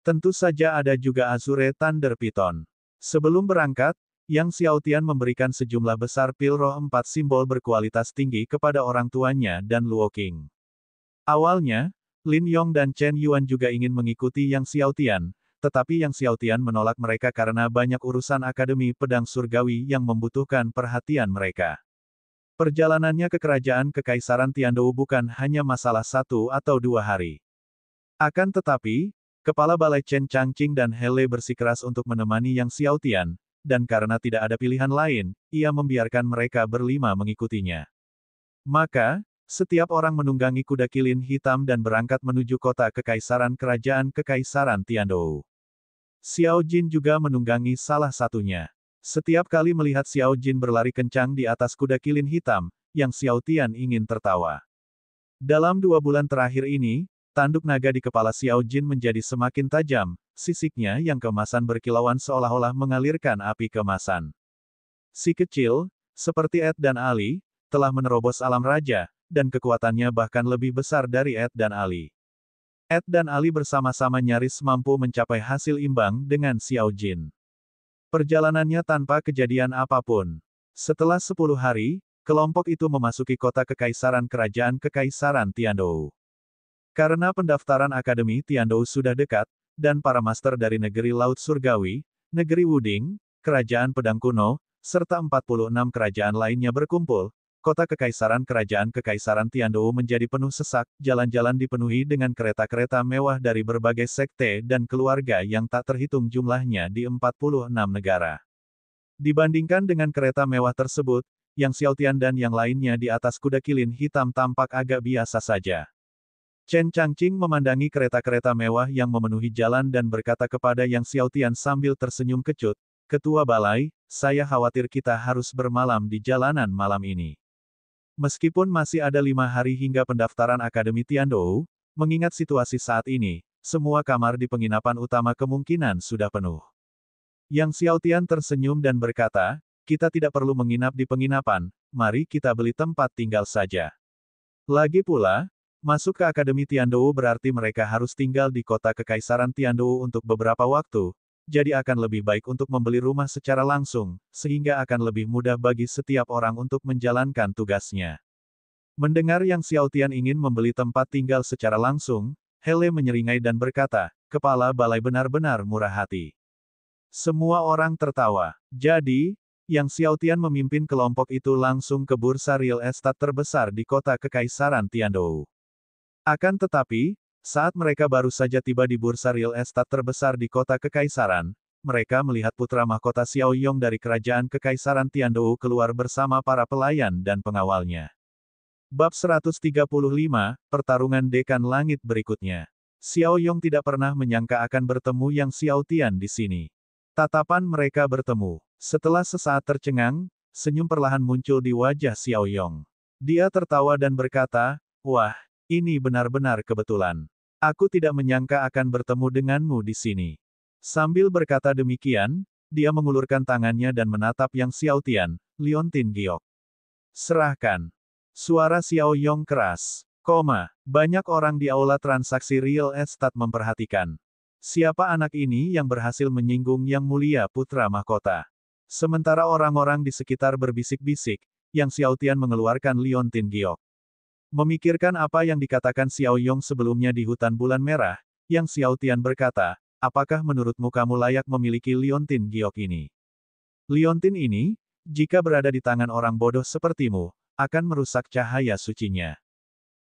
Tentu saja ada juga Azure Thunder Python. Sebelum berangkat, Yang Xiaotian memberikan sejumlah besar pil roh 4 simbol berkualitas tinggi kepada orang tuanya dan Luo Qing. Awalnya, Lin Yong dan Chen Yuan juga ingin mengikuti Yang Xiaotian, tetapi Yang Xiaotian menolak mereka karena banyak urusan Akademi Pedang Surgawi yang membutuhkan perhatian mereka. Perjalanannya ke kerajaan Kekaisaran Tiandou bukan hanya masalah 1 atau 2 hari. Akan tetapi, Kepala Balai Chen Changqing dan Hele bersikeras untuk menemani Yang Xiaotian, dan karena tidak ada pilihan lain, ia membiarkan mereka berlima mengikutinya. Maka, setiap orang menunggangi kuda kilin hitam dan berangkat menuju kota Kekaisaran Kerajaan Kekaisaran Tiandou. Xiao Jin juga menunggangi salah satunya. Setiap kali melihat Xiao Jin berlari kencang di atas kuda kilin hitam, Yang Xiaotian ingin tertawa. Dalam 2 bulan terakhir ini, tanduk naga di kepala Xiao Jin menjadi semakin tajam, sisiknya yang keemasan berkilauan seolah-olah mengalirkan api keemasan. Si kecil, seperti Ed dan Ali, telah menerobos alam raja, dan kekuatannya bahkan lebih besar dari Ed dan Ali. Ed dan Ali bersama-sama nyaris mampu mencapai hasil imbang dengan Xiao Jin. Perjalanannya tanpa kejadian apapun. Setelah 10 hari, kelompok itu memasuki kota Kekaisaran Kerajaan Kekaisaran Tiandou. Karena pendaftaran Akademi Tiandou sudah dekat, dan para master dari negeri Laut Surgawi, negeri Wuding, Kerajaan Pedang Kuno, serta 46 kerajaan lainnya berkumpul, kota Kekaisaran Kerajaan Kekaisaran Tiandou menjadi penuh sesak, jalan-jalan dipenuhi dengan kereta-kereta mewah dari berbagai sekte dan keluarga yang tak terhitung jumlahnya di 46 negara. Dibandingkan dengan kereta mewah tersebut, Yang Xiaotian dan yang lainnya di atas kuda kilin hitam tampak agak biasa saja. Chen Changqing memandangi kereta-kereta mewah yang memenuhi jalan dan berkata kepada Yang Xiaotian sambil tersenyum kecut, "Ketua Balai, saya khawatir kita harus bermalam di jalanan malam ini." Meskipun masih ada 5 hari hingga pendaftaran Akademi Tiandou, mengingat situasi saat ini, semua kamar di penginapan utama kemungkinan sudah penuh. Yang Xiaotian tersenyum dan berkata, "Kita tidak perlu menginap di penginapan, mari kita beli tempat tinggal saja." Lagi pula, masuk ke Akademi Tiandou berarti mereka harus tinggal di kota Kekaisaran Tiandou untuk beberapa waktu, jadi akan lebih baik untuk membeli rumah secara langsung, sehingga akan lebih mudah bagi setiap orang untuk menjalankan tugasnya. Mendengar Yang Xiaotian ingin membeli tempat tinggal secara langsung, Hele menyeringai dan berkata, "Kepala Balai benar-benar murah hati." Semua orang tertawa. Jadi, Yang Xiaotian memimpin kelompok itu langsung ke bursa real estate terbesar di kota Kekaisaran Tiandou. Akan tetapi, Saat mereka baru saja tiba di bursa real estate terbesar di kota Kekaisaran, mereka melihat putra mahkota Xiao Yong dari kerajaan Kekaisaran Tiandou keluar bersama para pelayan dan pengawalnya. Bab 135, Pertarungan Dekan Langit berikutnya. Xiao Yong tidak pernah menyangka akan bertemu Yang Xiao Tian di sini. Tatapan mereka bertemu. Setelah sesaat tercengang, senyum perlahan muncul di wajah Xiao Yong. Dia tertawa dan berkata, "Wah, ini benar-benar kebetulan. Aku tidak menyangka akan bertemu denganmu di sini." Sambil berkata demikian, dia mengulurkan tangannya dan menatap Yang Xiao Tian, "Liontin Giok. Serahkan." Suara Xiao Yong keras. Banyak orang di aula transaksi real estate memperhatikan. Siapa anak ini yang berhasil menyinggung Yang Mulia Putra Mahkota? Sementara orang-orang di sekitar berbisik-bisik, Yang Xiao Tian mengeluarkan Liontin Giok. Memikirkan apa yang dikatakan Xiao Yong sebelumnya di hutan bulan merah, Yang Xiao Tian berkata, "Apakah menurutmu kamu layak memiliki Liontin Giok ini? Liontin ini, jika berada di tangan orang bodoh sepertimu, akan merusak cahaya sucinya."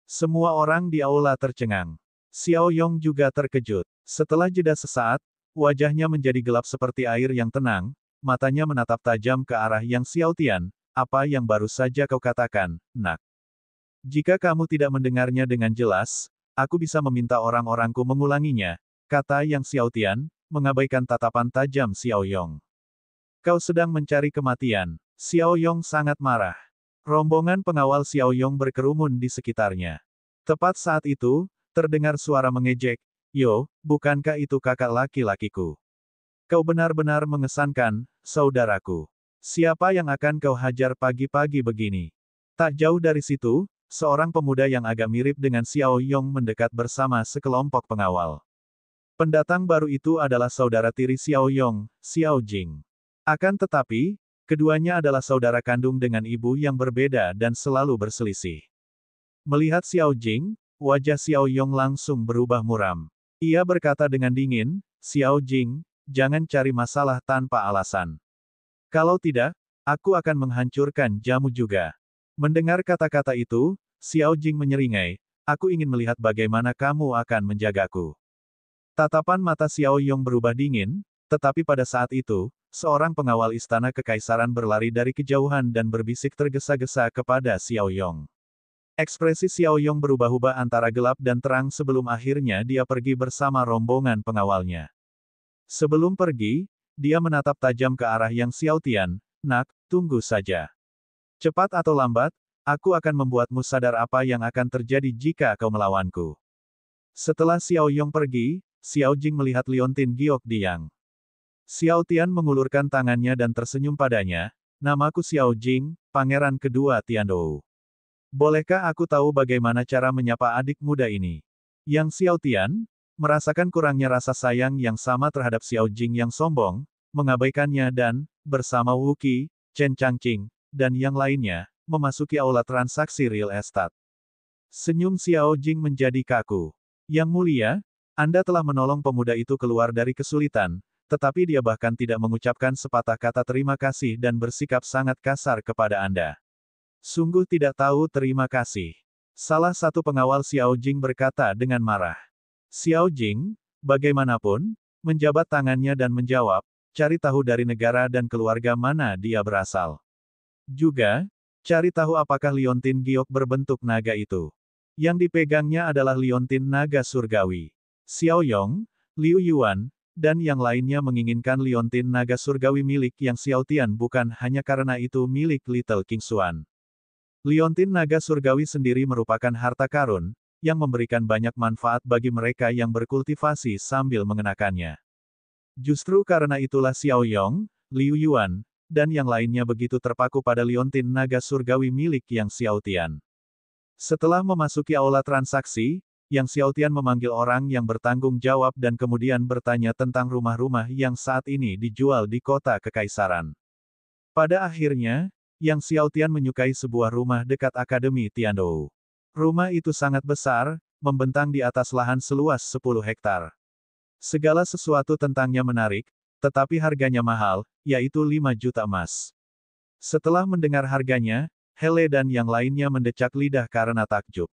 Semua orang di aula tercengang. Xiao Yong juga terkejut. Setelah jeda sesaat, wajahnya menjadi gelap seperti air yang tenang, matanya menatap tajam ke arah Yang Xiao Tian. "Apa yang baru saja kau katakan, Nak? Jika kamu tidak mendengarnya dengan jelas, aku bisa meminta orang-orangku mengulanginya," kata Yang Xiao Tian, mengabaikan tatapan tajam Xiao Yong. "Kau sedang mencari kematian." Xiao Yong sangat marah. Rombongan pengawal Xiao Yong berkerumun di sekitarnya. Tepat saat itu, terdengar suara mengejek, "Yo, bukankah itu kakak laki-lakiku? Kau benar-benar mengesankan, saudaraku. Siapa yang akan kau hajar pagi-pagi begini?" Tak jauh dari situ, seorang pemuda yang agak mirip dengan Xiao Yong mendekat bersama sekelompok pengawal. Pendatang baru itu adalah saudara tiri Xiao Yong, Xiao Jing. Akan tetapi, keduanya adalah saudara kandung dengan ibu yang berbeda dan selalu berselisih. Melihat Xiao Jing, wajah Xiao Yong langsung berubah muram. Ia berkata dengan dingin, "Xiao Jing, jangan cari masalah tanpa alasan. Kalau tidak, aku akan menghancurkan jamu juga." Mendengar kata-kata itu, Xiao Jing menyeringai, "Aku ingin melihat bagaimana kamu akan menjagaku." Tatapan mata Xiao Yong berubah dingin, tetapi pada saat itu, seorang pengawal istana kekaisaran berlari dari kejauhan dan berbisik tergesa-gesa kepada Xiao Yong. Ekspresi Xiao Yong berubah-ubah antara gelap dan terang sebelum akhirnya dia pergi bersama rombongan pengawalnya. Sebelum pergi, dia menatap tajam ke arah Yang Xiao Tian, "Nak, tunggu saja. Cepat atau lambat, aku akan membuatmu sadar apa yang akan terjadi jika kau melawanku." Setelah Xiao Yong pergi, Xiao Jing melihat Liontin Giok di Yang Xiao Tian mengulurkan tangannya dan tersenyum padanya, "Namaku Xiao Jing, pangeran kedua Tiandou. Bolehkah aku tahu bagaimana cara menyapa adik muda ini?" Yang Xiao Tian, merasakan kurangnya rasa sayang yang sama terhadap Xiao Jing yang sombong, mengabaikannya dan, bersama Wu Qi, Chen Changqing, dan yang lainnya, memasuki aula transaksi real estate. Senyum Xiao Jing menjadi kaku. "Yang mulia, Anda telah menolong pemuda itu keluar dari kesulitan, tetapi dia bahkan tidak mengucapkan sepatah kata terima kasih dan bersikap sangat kasar kepada Anda. Sungguh tidak tahu terima kasih." Salah satu pengawal Xiao Jing berkata dengan marah. Xiao Jing, bagaimanapun, menjabat tangannya dan menjawab, "Cari tahu dari negara dan keluarga mana dia berasal. Juga, cari tahu apakah Liontin Giok berbentuk naga itu. Yang dipegangnya adalah Liontin Naga Surgawi." Xiao Yong, Liu Yuan, dan yang lainnya menginginkan Liontin Naga Surgawi milik Yang Xiao Tian bukan hanya karena itu milik Little King Xuan. Liontin Naga Surgawi sendiri merupakan harta karun, yang memberikan banyak manfaat bagi mereka yang berkultivasi sambil mengenakannya. Justru karena itulah Xiao Yong, Liu Yuan, dan yang lainnya begitu terpaku pada Liontin Naga Surgawi milik Yang Xiao Tian. Setelah memasuki aula transaksi, Yang Xiao Tian memanggil orang yang bertanggung jawab dan kemudian bertanya tentang rumah-rumah yang saat ini dijual di kota Kekaisaran. Pada akhirnya, Yang Xiao Tian menyukai sebuah rumah dekat Akademi Tiandou. Rumah itu sangat besar, membentang di atas lahan seluas 10 hektar. Segala sesuatu tentangnya menarik, tetapi harganya mahal, yaitu 5 juta emas. Setelah mendengar harganya, Hele dan yang lainnya mendecak lidah karena takjub.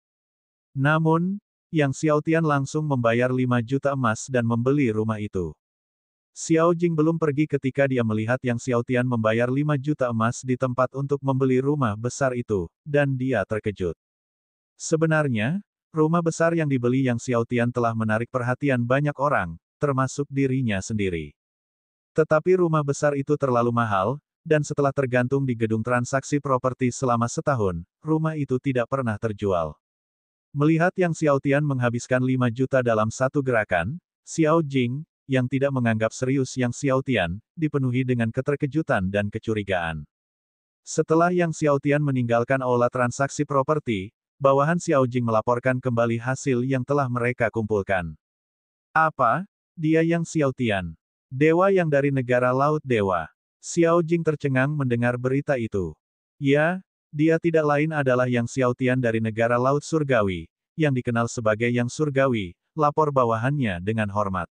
Namun, Yang Xiaotian langsung membayar 5 juta emas dan membeli rumah itu. Xiao Jing belum pergi ketika dia melihat Yang Xiaotian membayar 5 juta emas di tempat untuk membeli rumah besar itu, dan dia terkejut. Sebenarnya, rumah besar yang dibeli Yang Xiaotian telah menarik perhatian banyak orang, termasuk dirinya sendiri. Tetapi rumah besar itu terlalu mahal, dan setelah tergantung di gedung transaksi properti selama setahun, rumah itu tidak pernah terjual. Melihat Yang Xiaotian menghabiskan 5 juta dalam satu gerakan, Xiao Jing, yang tidak menganggap serius Yang Xiaotian, dipenuhi dengan keterkejutan dan kecurigaan. Setelah Yang Xiaotian meninggalkan aula transaksi properti, bawahan Xiao Jing melaporkan kembali hasil yang telah mereka kumpulkan. Apa? Dia Yang Xiaotian. Dewa yang dari negara Laut Dewa. Xiao Jing tercengang mendengar berita itu. Ya, dia tidak lain adalah Yang Xiaotian dari negara Laut Surgawi, yang dikenal sebagai Yang Surgawi, lapor bawahannya dengan hormat.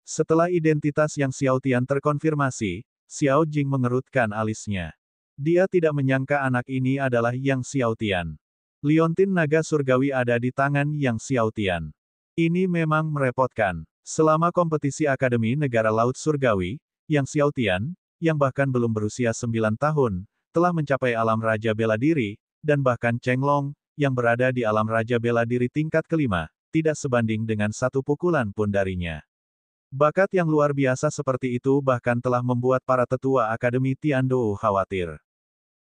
Setelah identitas Yang Xiaotian terkonfirmasi, Xiao Jing mengerutkan alisnya. Dia tidak menyangka anak ini adalah Yang Xiaotian. Liontin naga surgawi ada di tangan Yang Xiaotian. Ini memang merepotkan. Selama kompetisi Akademi Negara Laut Surgawi, Yang Xiaotian, yang bahkan belum berusia 9 tahun, telah mencapai alam Raja Bela Diri, dan bahkan Cheng Long, yang berada di alam Raja Bela Diri tingkat kelima, tidak sebanding dengan satu pukulan pun darinya. Bakat yang luar biasa seperti itu bahkan telah membuat para tetua Akademi Tiandou khawatir.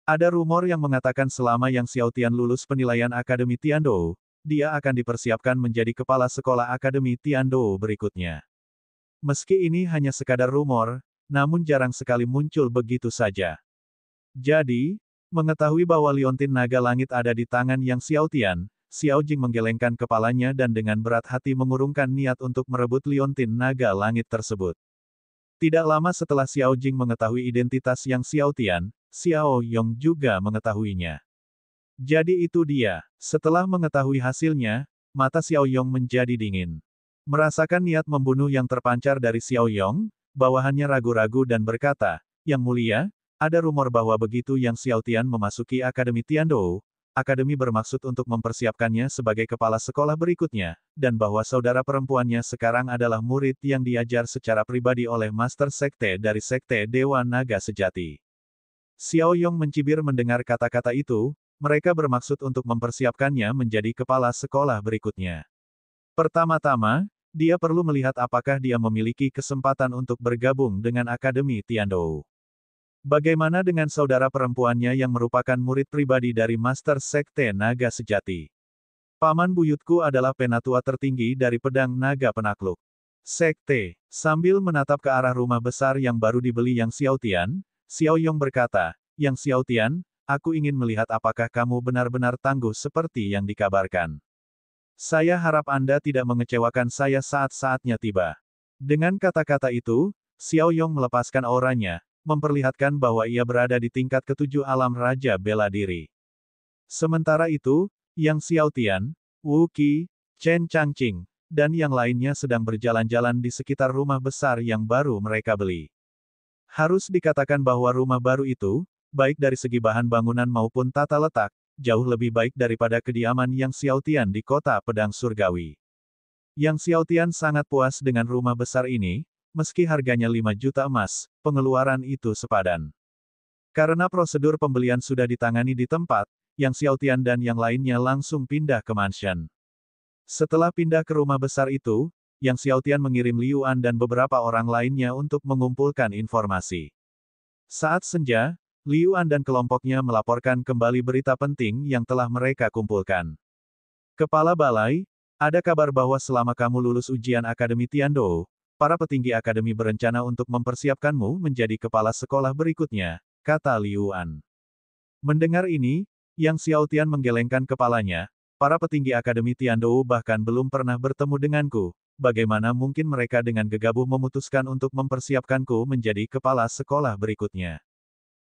Ada rumor yang mengatakan selama Yang Xiaotian lulus penilaian Akademi Tiandou, dia akan dipersiapkan menjadi kepala sekolah Akademi Tiandou berikutnya. Meski ini hanya sekadar rumor, namun jarang sekali muncul begitu saja. Jadi, mengetahui bahwa liontin naga langit ada di tangan Yang Xiaotian, Xiao Jing menggelengkan kepalanya dan dengan berat hati mengurungkan niat untuk merebut liontin naga langit tersebut. Tidak lama setelah Xiao Jing mengetahui identitas Yang Xiaotian, Xiao Yong juga mengetahuinya. Jadi itu dia. Setelah mengetahui hasilnya, mata Xiao Yong menjadi dingin. Merasakan niat membunuh yang terpancar dari Xiao Yong, bawahannya ragu-ragu dan berkata, "Yang mulia, ada rumor bahwa begitu Yang Xiaotian memasuki Akademi Tiandou, Akademi bermaksud untuk mempersiapkannya sebagai kepala sekolah berikutnya, dan bahwa saudara perempuannya sekarang adalah murid yang diajar secara pribadi oleh Master Sekte dari Sekte Dewa Naga Sejati." Xiao Yong mencibir mendengar kata-kata itu, mereka bermaksud untuk mempersiapkannya menjadi kepala sekolah berikutnya. Pertama-tama, dia perlu melihat apakah dia memiliki kesempatan untuk bergabung dengan Akademi Tiandou. Bagaimana dengan saudara perempuannya yang merupakan murid pribadi dari Master Sekte Naga Sejati? Paman buyutku adalah penatua tertinggi dari pedang naga penakluk Sekte. Sambil menatap ke arah rumah besar yang baru dibeli Yang Xiaotian, Xiao Yong berkata, "Yang Xiaotian, aku ingin melihat apakah kamu benar-benar tangguh seperti yang dikabarkan. Saya harap Anda tidak mengecewakan saya saat-saatnya tiba." Dengan kata-kata itu, Xiao Yong melepaskan auranya, memperlihatkan bahwa ia berada di tingkat ketujuh alam Raja Bela Diri. Sementara itu, Yang Xiaotian, Wu Qi, Chen Changqing, dan yang lainnya sedang berjalan-jalan di sekitar rumah besar yang baru mereka beli. Harus dikatakan bahwa rumah baru itu, baik dari segi bahan bangunan maupun tata letak, jauh lebih baik daripada kediaman Yang Xiaotian di kota pedang surgawi. Yang Xiaotian sangat puas dengan rumah besar ini, meski harganya 5 juta emas, pengeluaran itu sepadan. Karena prosedur pembelian sudah ditangani di tempat, Yang Xiaotian dan yang lainnya langsung pindah ke mansion. Setelah pindah ke rumah besar itu, Yang Xiaotian mengirim Liu An dan beberapa orang lainnya untuk mengumpulkan informasi. Saat senja, Liu An dan kelompoknya melaporkan kembali berita penting yang telah mereka kumpulkan. Kepala Balai, ada kabar bahwa selama kamu lulus ujian Akademi Tiandou, para petinggi Akademi berencana untuk mempersiapkanmu menjadi kepala sekolah berikutnya, kata Liu An. Mendengar ini, Yang Xiaotian menggelengkan kepalanya, para petinggi Akademi Tiandou bahkan belum pernah bertemu denganku, bagaimana mungkin mereka dengan gegabah memutuskan untuk mempersiapkanku menjadi kepala sekolah berikutnya?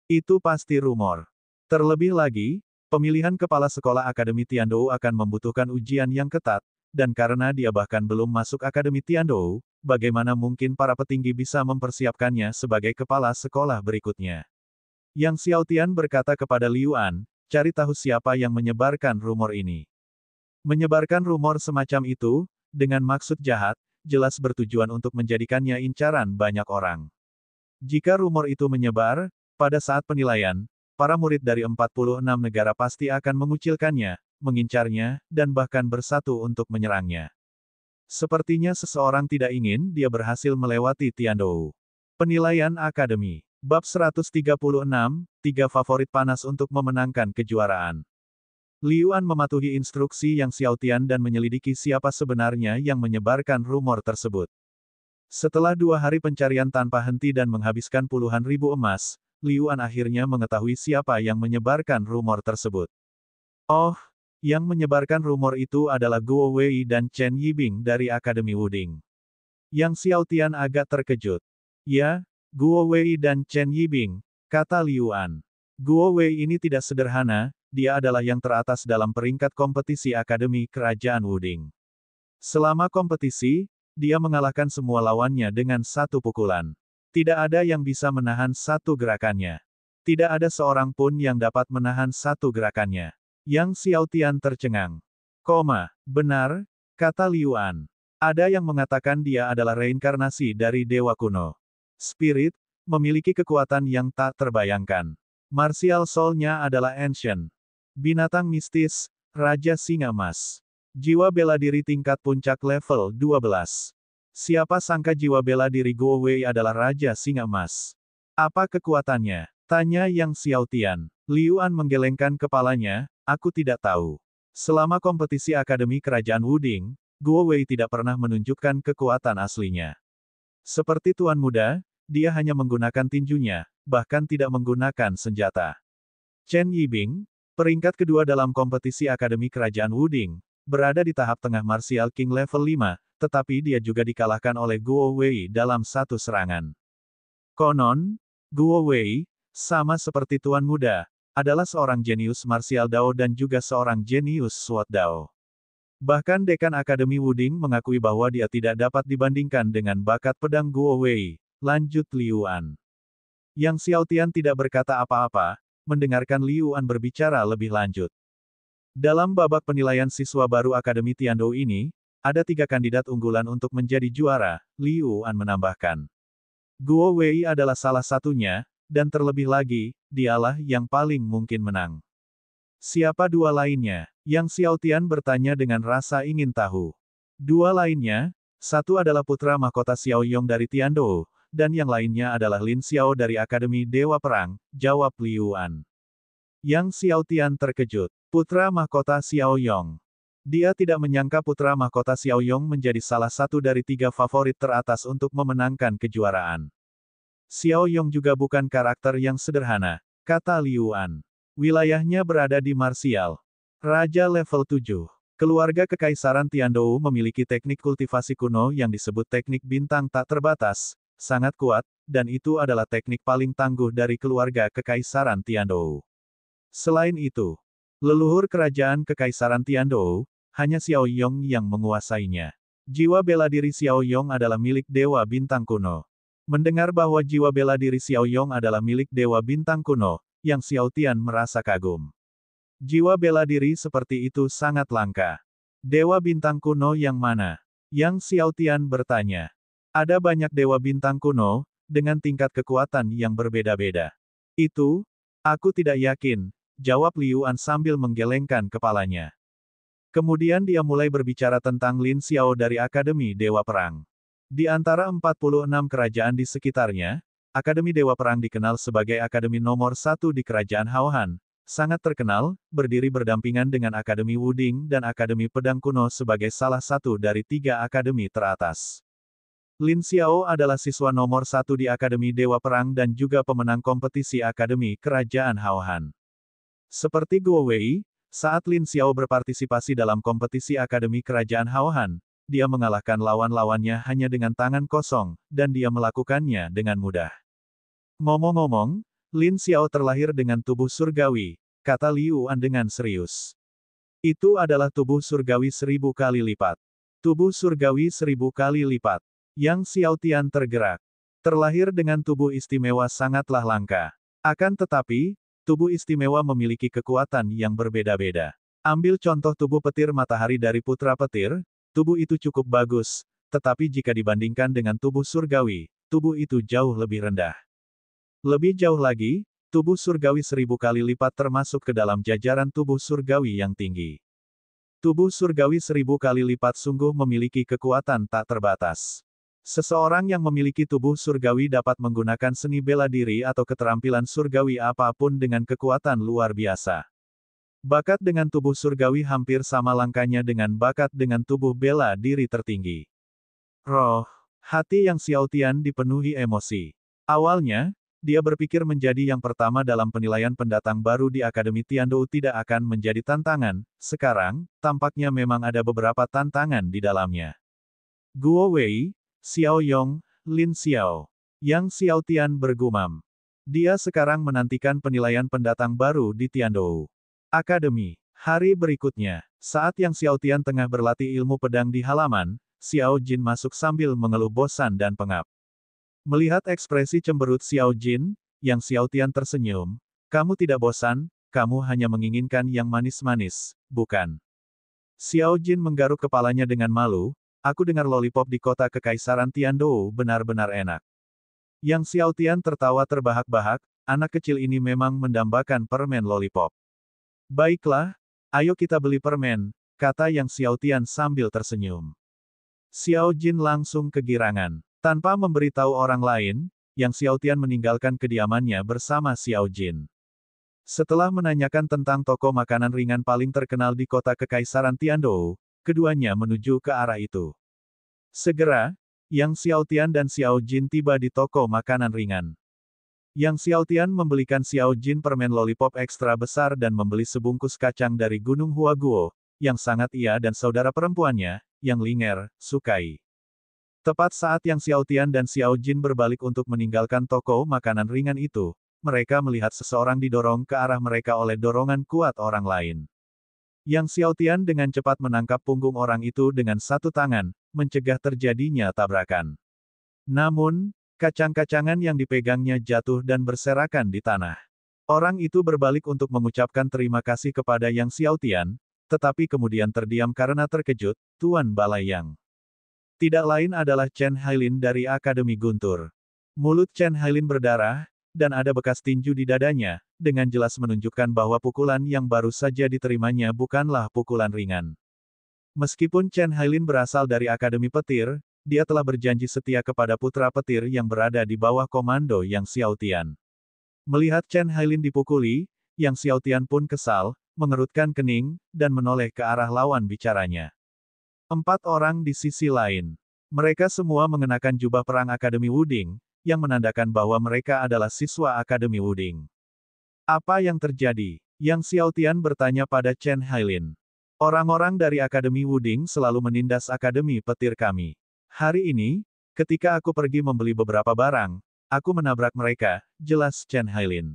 Itu pasti rumor. Terlebih lagi, pemilihan kepala sekolah Akademi Tiandou akan membutuhkan ujian yang ketat, dan karena dia bahkan belum masuk Akademi Tiandou, bagaimana mungkin para petinggi bisa mempersiapkannya sebagai kepala sekolah berikutnya? Yang Xiaotian berkata kepada Liu An, "Cari tahu siapa yang menyebarkan rumor ini." Menyebarkan rumor semacam itu, dengan maksud jahat, jelas bertujuan untuk menjadikannya incaran banyak orang. Jika rumor itu menyebar, pada saat penilaian, para murid dari 46 negara pasti akan mengucilkannya, mengincarnya, dan bahkan bersatu untuk menyerangnya. Sepertinya seseorang tidak ingin dia berhasil melewati Tiandou. Penilaian Akademi. Bab 136, 3 favorit panas untuk memenangkan kejuaraan. Liu An mematuhi instruksi Yang Xiaotian dan menyelidiki siapa sebenarnya yang menyebarkan rumor tersebut. Setelah 2 hari pencarian tanpa henti dan menghabiskan puluhan ribu emas, Liu An akhirnya mengetahui siapa yang menyebarkan rumor tersebut. Oh, yang menyebarkan rumor itu adalah Guo Wei dan Chen Yibing dari Akademi Wuding. Yang Xiaotian agak terkejut. Ya, Guo Wei dan Chen Yibing, kata Liu An. Guo Wei ini tidak sederhana, dia adalah yang teratas dalam peringkat kompetisi Akademi Kerajaan Wuding. Selama kompetisi, dia mengalahkan semua lawannya dengan satu pukulan. Tidak ada yang bisa menahan satu gerakannya. Tidak ada seorang pun yang dapat menahan satu gerakannya. Yang Xiaotian tercengang. Benar, kata Liu An. Ada yang mengatakan dia adalah reinkarnasi dari dewa kuno. Spirit, memiliki kekuatan yang tak terbayangkan. Martial soul-nya adalah ancient. Binatang mistis, Raja Singa Emas. Jiwa bela diri tingkat puncak level 12. Siapa sangka jiwa bela diri Guo Wei adalah Raja Singa Emas. Apa kekuatannya? Tanya Yang Xiaotian. Liu An menggelengkan kepalanya, aku tidak tahu. Selama kompetisi Akademi Kerajaan Wuding, Guo Wei tidak pernah menunjukkan kekuatan aslinya. Seperti Tuan Muda, dia hanya menggunakan tinjunya, bahkan tidak menggunakan senjata. Chen Yibing, peringkat kedua dalam kompetisi Akademi Kerajaan Wuding, berada di tahap tengah Martial King level 5, tetapi dia juga dikalahkan oleh Guo Wei dalam satu serangan. Konon, Guo Wei, sama seperti Tuan Muda, adalah seorang jenius martial Dao dan juga seorang jenius Sword Dao. Bahkan Dekan Akademi Wuding mengakui bahwa dia tidak dapat dibandingkan dengan bakat pedang Guo Wei, lanjut Liu An. Yang Xiaotian tidak berkata apa-apa, mendengarkan Liu An berbicara lebih lanjut. Dalam babak penilaian siswa baru Akademi Tiandou ini, ada 3 kandidat unggulan untuk menjadi juara, Liu An menambahkan. Guo Wei adalah salah satunya, dan terlebih lagi, dialah yang paling mungkin menang. Siapa 2 lainnya? Yang Xiaotian bertanya dengan rasa ingin tahu. 2 lainnya, satu adalah putra mahkota Xiao Yong dari Tiandou, dan yang lainnya adalah Lin Xiao dari Akademi Dewa Perang, jawab Liu An. Yang Xiaotian terkejut. Putra mahkota Xiao Yong. Dia tidak menyangka putra mahkota Xiao Yong menjadi salah satu dari 3 favorit teratas untuk memenangkan kejuaraan. Xiao Yong juga bukan karakter yang sederhana, kata Liu An. Wilayahnya berada di Martial. Raja level 7. Keluarga Kekaisaran Tiandou memiliki teknik kultivasi kuno yang disebut teknik bintang tak terbatas, sangat kuat, dan itu adalah teknik paling tangguh dari keluarga Kekaisaran Tiandou. Selain itu, leluhur kerajaan Kekaisaran Tiandou, hanya Xiao Yong yang menguasainya. Jiwa bela diri Xiao Yong adalah milik Dewa Bintang Kuno. Mendengar bahwa jiwa bela diri Xiao Yong adalah milik Dewa Bintang Kuno, Yang Xiaotian merasa kagum. Jiwa bela diri seperti itu sangat langka. Dewa Bintang Kuno yang mana? Yang Xiaotian bertanya. Ada banyak Dewa Bintang Kuno, dengan tingkat kekuatan yang berbeda-beda. Itu, aku tidak yakin, jawab Liu An sambil menggelengkan kepalanya. Kemudian dia mulai berbicara tentang Lin Xiao dari Akademi Dewa Perang. Di antara 46 kerajaan di sekitarnya, Akademi Dewa Perang dikenal sebagai akademi nomor 1 di Kerajaan Haohan, sangat terkenal, berdiri berdampingan dengan Akademi Wuding dan Akademi Pedang Kuno sebagai salah satu dari 3 akademi teratas. Lin Xiao adalah siswa nomor 1 di Akademi Dewa Perang dan juga pemenang kompetisi Akademi Kerajaan Haohan. Seperti Guo Wei, saat Lin Xiao berpartisipasi dalam kompetisi Akademi Kerajaan Haohan, dia mengalahkan lawan-lawannya hanya dengan tangan kosong, dan dia melakukannya dengan mudah. Ngomong-ngomong, Lin Xiao terlahir dengan tubuh surgawi, kata Liu An dengan serius. Itu adalah tubuh surgawi 1000 kali lipat. Tubuh surgawi 1000 kali lipat. Yang Xiaotian tergerak. Terlahir dengan tubuh istimewa sangatlah langka. Akan tetapi, tubuh istimewa memiliki kekuatan yang berbeda-beda. Ambil contoh tubuh petir matahari dari putra petir, tubuh itu cukup bagus, tetapi jika dibandingkan dengan tubuh surgawi, tubuh itu jauh lebih rendah. Lebih jauh lagi, tubuh surgawi 1000 kali lipat termasuk ke dalam jajaran tubuh surgawi yang tinggi. Tubuh surgawi 1000 kali lipat sungguh memiliki kekuatan tak terbatas. Seseorang yang memiliki tubuh surgawi dapat menggunakan seni bela diri atau keterampilan surgawi apapun dengan kekuatan luar biasa. Bakat dengan tubuh surgawi hampir sama langkahnya dengan bakat dengan tubuh bela diri tertinggi. Roh, hati yang Xiao Tian dipenuhi emosi. Awalnya, dia berpikir menjadi yang pertama dalam penilaian pendatang baru di Akademi Tiandou tidak akan menjadi tantangan, sekarang, tampaknya memang ada beberapa tantangan di dalamnya. Guo Wei, Xiao Yong, Lin Xiao. Yang Xiao Tian bergumam. Dia sekarang menantikan penilaian pendatang baru di Tiandou Akademi. Hari berikutnya, saat Yang Xiao Tian tengah berlatih ilmu pedang di halaman, Xiao Jin masuk sambil mengeluh bosan dan pengap. Melihat ekspresi cemberut Xiao Jin, Yang Xiao Tian tersenyum. Kamu tidak bosan, kamu hanya menginginkan yang manis-manis, bukan? Xiao Jin menggaruk kepalanya dengan malu. Aku dengar lollipop di kota Kekaisaran Tiandou benar-benar enak. Yang Xiao Tian tertawa terbahak-bahak, anak kecil ini memang mendambakan permen lollipop. Baiklah, ayo kita beli permen, kata Yang Xiao Tian sambil tersenyum. Xiao Jin langsung kegirangan. Tanpa memberitahu orang lain, Yang Xiao Tian meninggalkan kediamannya bersama Xiao Jin. Setelah menanyakan tentang toko makanan ringan paling terkenal di kota Kekaisaran Tiandou, keduanya menuju ke arah itu. Segera, Yang Xiao Tian dan Xiao Jin tiba di toko makanan ringan. Yang Xiao Tian membelikan Xiao Jin permen lollipop ekstra besar dan membeli sebungkus kacang dari Gunung Huaguo, yang sangat ia dan saudara perempuannya, Yang Linger, sukai. Tepat saat Yang Xiao Tian dan Xiao Jin berbalik untuk meninggalkan toko makanan ringan itu, mereka melihat seseorang didorong ke arah mereka oleh dorongan kuat orang lain. Yang Xiao Tian dengan cepat menangkap punggung orang itu dengan satu tangan, mencegah terjadinya tabrakan. Namun, kacang-kacangan yang dipegangnya jatuh dan berserakan di tanah. Orang itu berbalik untuk mengucapkan terima kasih kepada Yang Xiao Tian, tetapi kemudian terdiam karena terkejut, Tuan Balayang. Tidak lain adalah Chen Hailin dari Akademi Guntur. Mulut Chen Hailin berdarah, dan ada bekas tinju di dadanya, dengan jelas menunjukkan bahwa pukulan yang baru saja diterimanya bukanlah pukulan ringan. Meskipun Chen Hailin berasal dari Akademi Petir, dia telah berjanji setia kepada putra petir yang berada di bawah komando Yang Xiao Tian. Melihat Chen Hailin dipukuli, Yang Xiao Tian pun kesal, mengerutkan kening, dan menoleh ke arah lawan bicaranya. 4 orang di sisi lain. Mereka semua mengenakan jubah perang Akademi Wuding, yang menandakan bahwa mereka adalah siswa Akademi Wuding. Apa yang terjadi? Yang Xiao Tian bertanya pada Chen Hailin. Orang-orang dari Akademi Wuding selalu menindas Akademi Petir kami. Hari ini, ketika aku pergi membeli beberapa barang, aku menabrak mereka, jelas Chen Hailin.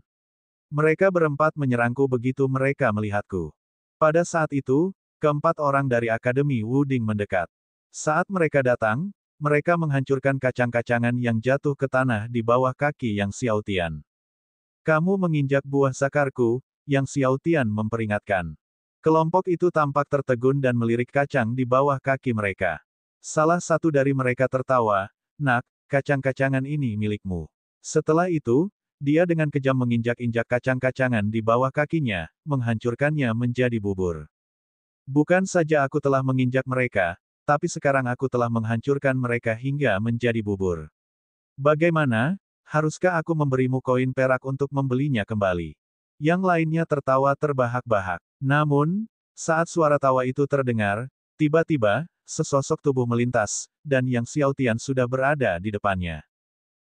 Mereka berempat menyerangku begitu mereka melihatku. Pada saat itu, keempat orang dari Akademi Wuding mendekat. Saat mereka datang, mereka menghancurkan kacang-kacangan yang jatuh ke tanah di bawah kaki Yang Xiao Tian. Kamu menginjak buah sakarku, Yang Xiao Tian memperingatkan. Kelompok itu tampak tertegun dan melirik kacang di bawah kaki mereka. Salah satu dari mereka tertawa, "Nak, kacang-kacangan ini milikmu." Setelah itu, dia dengan kejam menginjak-injak kacang-kacangan di bawah kakinya, menghancurkannya menjadi bubur. Bukan saja aku telah menginjak mereka, tapi sekarang aku telah menghancurkan mereka hingga menjadi bubur. Bagaimana? Haruskah aku memberimu koin perak untuk membelinya kembali? Yang lainnya tertawa terbahak-bahak. Namun, saat suara tawa itu terdengar, tiba-tiba, sesosok tubuh melintas, dan Yang Xiao Tian sudah berada di depannya.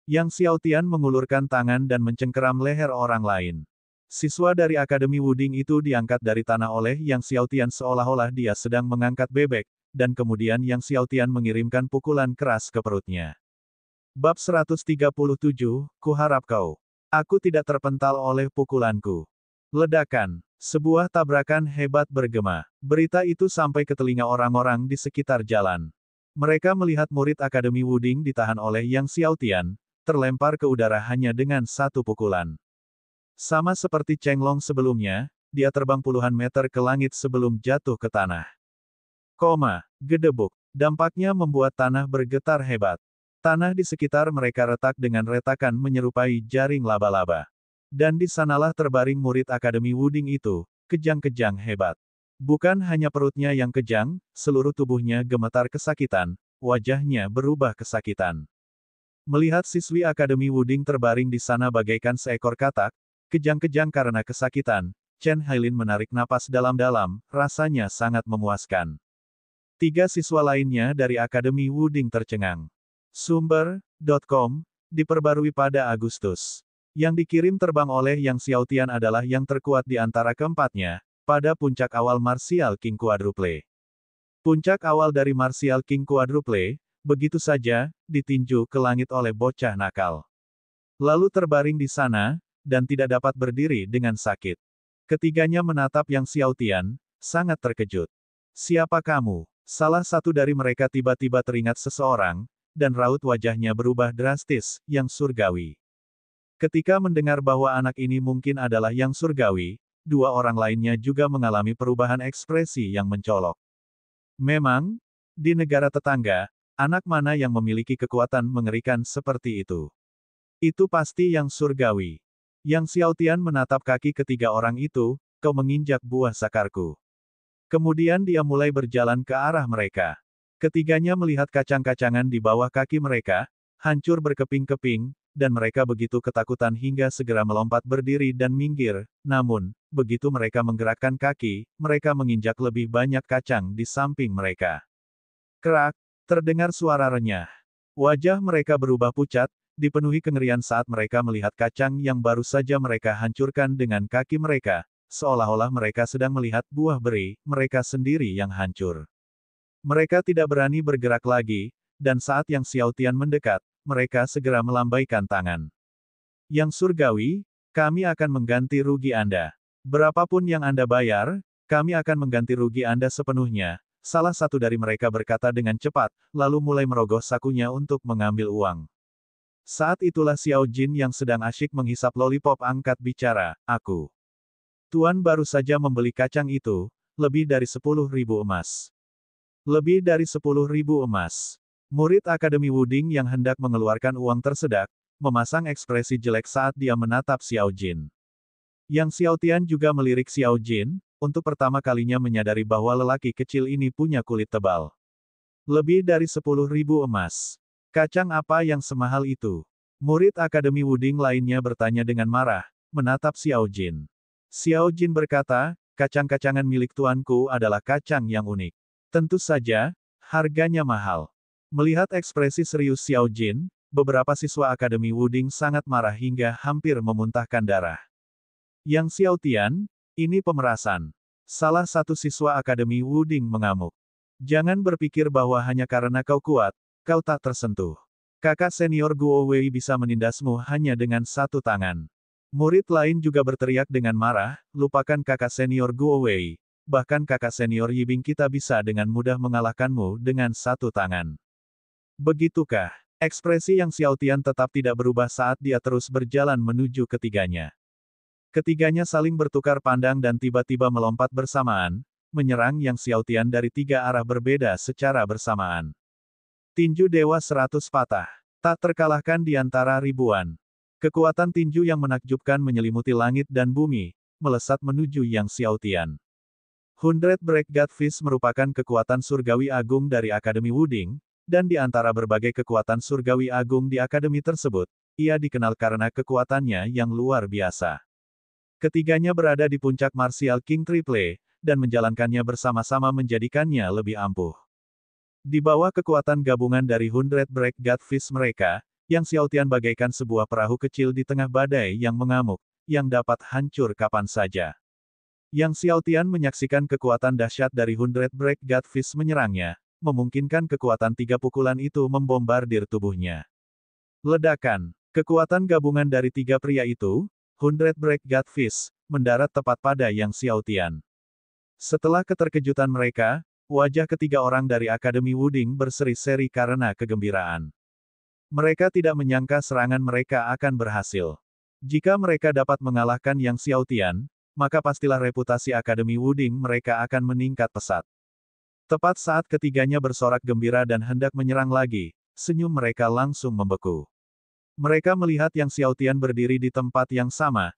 Yang Xiao Tian mengulurkan tangan dan mencengkeram leher orang lain. Siswa dari Akademi Wuding itu diangkat dari tanah oleh Yang Xiao Tian seolah-olah dia sedang mengangkat bebek, dan kemudian Yang Xiao Tian mengirimkan pukulan keras ke perutnya. Bab 137, kuharap kau. Aku tidak terpental oleh pukulanku. Ledakan. Sebuah tabrakan hebat bergema. Berita itu sampai ke telinga orang-orang di sekitar jalan. Mereka melihat murid Akademi Wuding ditahan oleh Yang Xiao Tian, terlempar ke udara hanya dengan satu pukulan. Sama seperti Cheng Long sebelumnya, dia terbang puluhan meter ke langit sebelum jatuh ke tanah. Gedebuk. Dampaknya membuat tanah bergetar hebat. Tanah di sekitar mereka retak dengan retakan menyerupai jaring laba-laba. Dan di sanalah terbaring murid Akademi Wuding itu, kejang-kejang hebat. Bukan hanya perutnya yang kejang, seluruh tubuhnya gemetar kesakitan, wajahnya berubah kesakitan. Melihat siswi Akademi Wuding terbaring di sana bagaikan seekor katak, kejang-kejang karena kesakitan, Chen Hailin menarik napas dalam-dalam, rasanya sangat memuaskan. 3 siswa lainnya dari Akademi Wuding tercengang. Sumber.com, diperbarui pada Agustus. Yang dikirim terbang oleh Yang Xiaotian adalah yang terkuat di antara keempatnya, pada puncak awal Martial King Quadruple. Puncak awal dari Martial King Quadruple, begitu saja, ditinju ke langit oleh bocah nakal. Lalu terbaring di sana, dan tidak dapat berdiri dengan sakit. Ketiganya menatap Yang Xiaotian, sangat terkejut. Siapa kamu? Salah satu dari mereka tiba-tiba teringat seseorang, dan raut wajahnya berubah drastis, Yang Surgawi. Ketika mendengar bahwa anak ini mungkin adalah Yang Surgawi, 2 orang lainnya juga mengalami perubahan ekspresi yang mencolok. Memang, di negara tetangga, anak mana yang memiliki kekuatan mengerikan seperti itu? Itu pasti Yang Surgawi. Yang Xiaotian menatap kaki ketiga orang itu, kau menginjak buah sakarku. Kemudian dia mulai berjalan ke arah mereka. Ketiganya melihat kacang-kacangan di bawah kaki mereka, hancur berkeping-keping, dan mereka begitu ketakutan hingga segera melompat berdiri dan minggir, namun, begitu mereka menggerakkan kaki, mereka menginjak lebih banyak kacang di samping mereka. Kerak, terdengar suara renyah. Wajah mereka berubah pucat, dipenuhi kengerian saat mereka melihat kacang yang baru saja mereka hancurkan dengan kaki mereka, seolah-olah mereka sedang melihat buah beri, mereka sendiri yang hancur. Mereka tidak berani bergerak lagi, dan saat Yang Xiaotian mendekat, mereka segera melambaikan tangan. Yang Surgawi, kami akan mengganti rugi Anda. Berapapun yang Anda bayar, kami akan mengganti rugi Anda sepenuhnya. Salah satu dari mereka berkata dengan cepat, lalu mulai merogoh sakunya untuk mengambil uang. Saat itulah Xiao Jin yang sedang asyik menghisap lollipop angkat bicara, aku. Tuan baru saja membeli kacang itu, lebih dari 10.000 emas. Lebih dari 10.000 emas. Murid Akademi Wuding yang hendak mengeluarkan uang tersedak, memasang ekspresi jelek saat dia menatap Xiao Jin. Yang Xiaotian juga melirik Xiao Jin, untuk pertama kalinya menyadari bahwa lelaki kecil ini punya kulit tebal. Lebih dari 10.000 emas. Kacang apa yang semahal itu? Murid Akademi Wuding lainnya bertanya dengan marah, menatap Xiao Jin. Xiao Jin berkata, kacang-kacangan milik tuanku adalah kacang yang unik. Tentu saja, harganya mahal. Melihat ekspresi serius Xiao Jin, beberapa siswa Akademi Wuding sangat marah hingga hampir memuntahkan darah. Yang Xiaotian, ini pemerasan. Salah satu siswa Akademi Wuding mengamuk. Jangan berpikir bahwa hanya karena kau kuat, kau tak tersentuh. Kakak senior Guo Wei bisa menindasmu hanya dengan satu tangan. Murid lain juga berteriak dengan marah, lupakan kakak senior Guo Wei. Bahkan kakak senior Yibing kita bisa dengan mudah mengalahkanmu dengan satu tangan. Begitukah? Ekspresi Yang Xiaotian tetap tidak berubah saat dia terus berjalan menuju ketiganya. Ketiganya saling bertukar pandang dan tiba-tiba melompat bersamaan, menyerang Yang Xiaotian dari 3 arah berbeda secara bersamaan. Tinju Dewa 100 patah. Tak terkalahkan di antara ribuan. Kekuatan tinju yang menakjubkan menyelimuti langit dan bumi, melesat menuju Yang Xiaotian. 100 Break God Fist merupakan kekuatan surgawi agung dari Akademi Wuding, dan di antara berbagai kekuatan surgawi agung di akademi tersebut, ia dikenal karena kekuatannya yang luar biasa. Ketiganya berada di puncak Martial King Triple, dan menjalankannya bersama-sama menjadikannya lebih ampuh. Di bawah kekuatan gabungan dari 100 Break God Fist mereka, Yang Xiaotian bagaikan sebuah perahu kecil di tengah badai yang mengamuk, yang dapat hancur kapan saja. Yang Xiaotian menyaksikan kekuatan dahsyat dari 100 Break God Fist menyerangnya, memungkinkan kekuatan 3 pukulan itu membombardir tubuhnya. Ledakan. Kekuatan gabungan dari 3 pria itu, 100 Break God Fist, mendarat tepat pada Yang Xiaotian. Setelah keterkejutan mereka, wajah ketiga orang dari Akademi Wuding berseri-seri karena kegembiraan. Mereka tidak menyangka serangan mereka akan berhasil. Jika mereka dapat mengalahkan Yang Xiaotian, maka pastilah reputasi Akademi Wuding mereka akan meningkat pesat. Tepat saat ketiganya bersorak gembira dan hendak menyerang lagi, senyum mereka langsung membeku. Mereka melihat Yang Xiaotian berdiri di tempat yang sama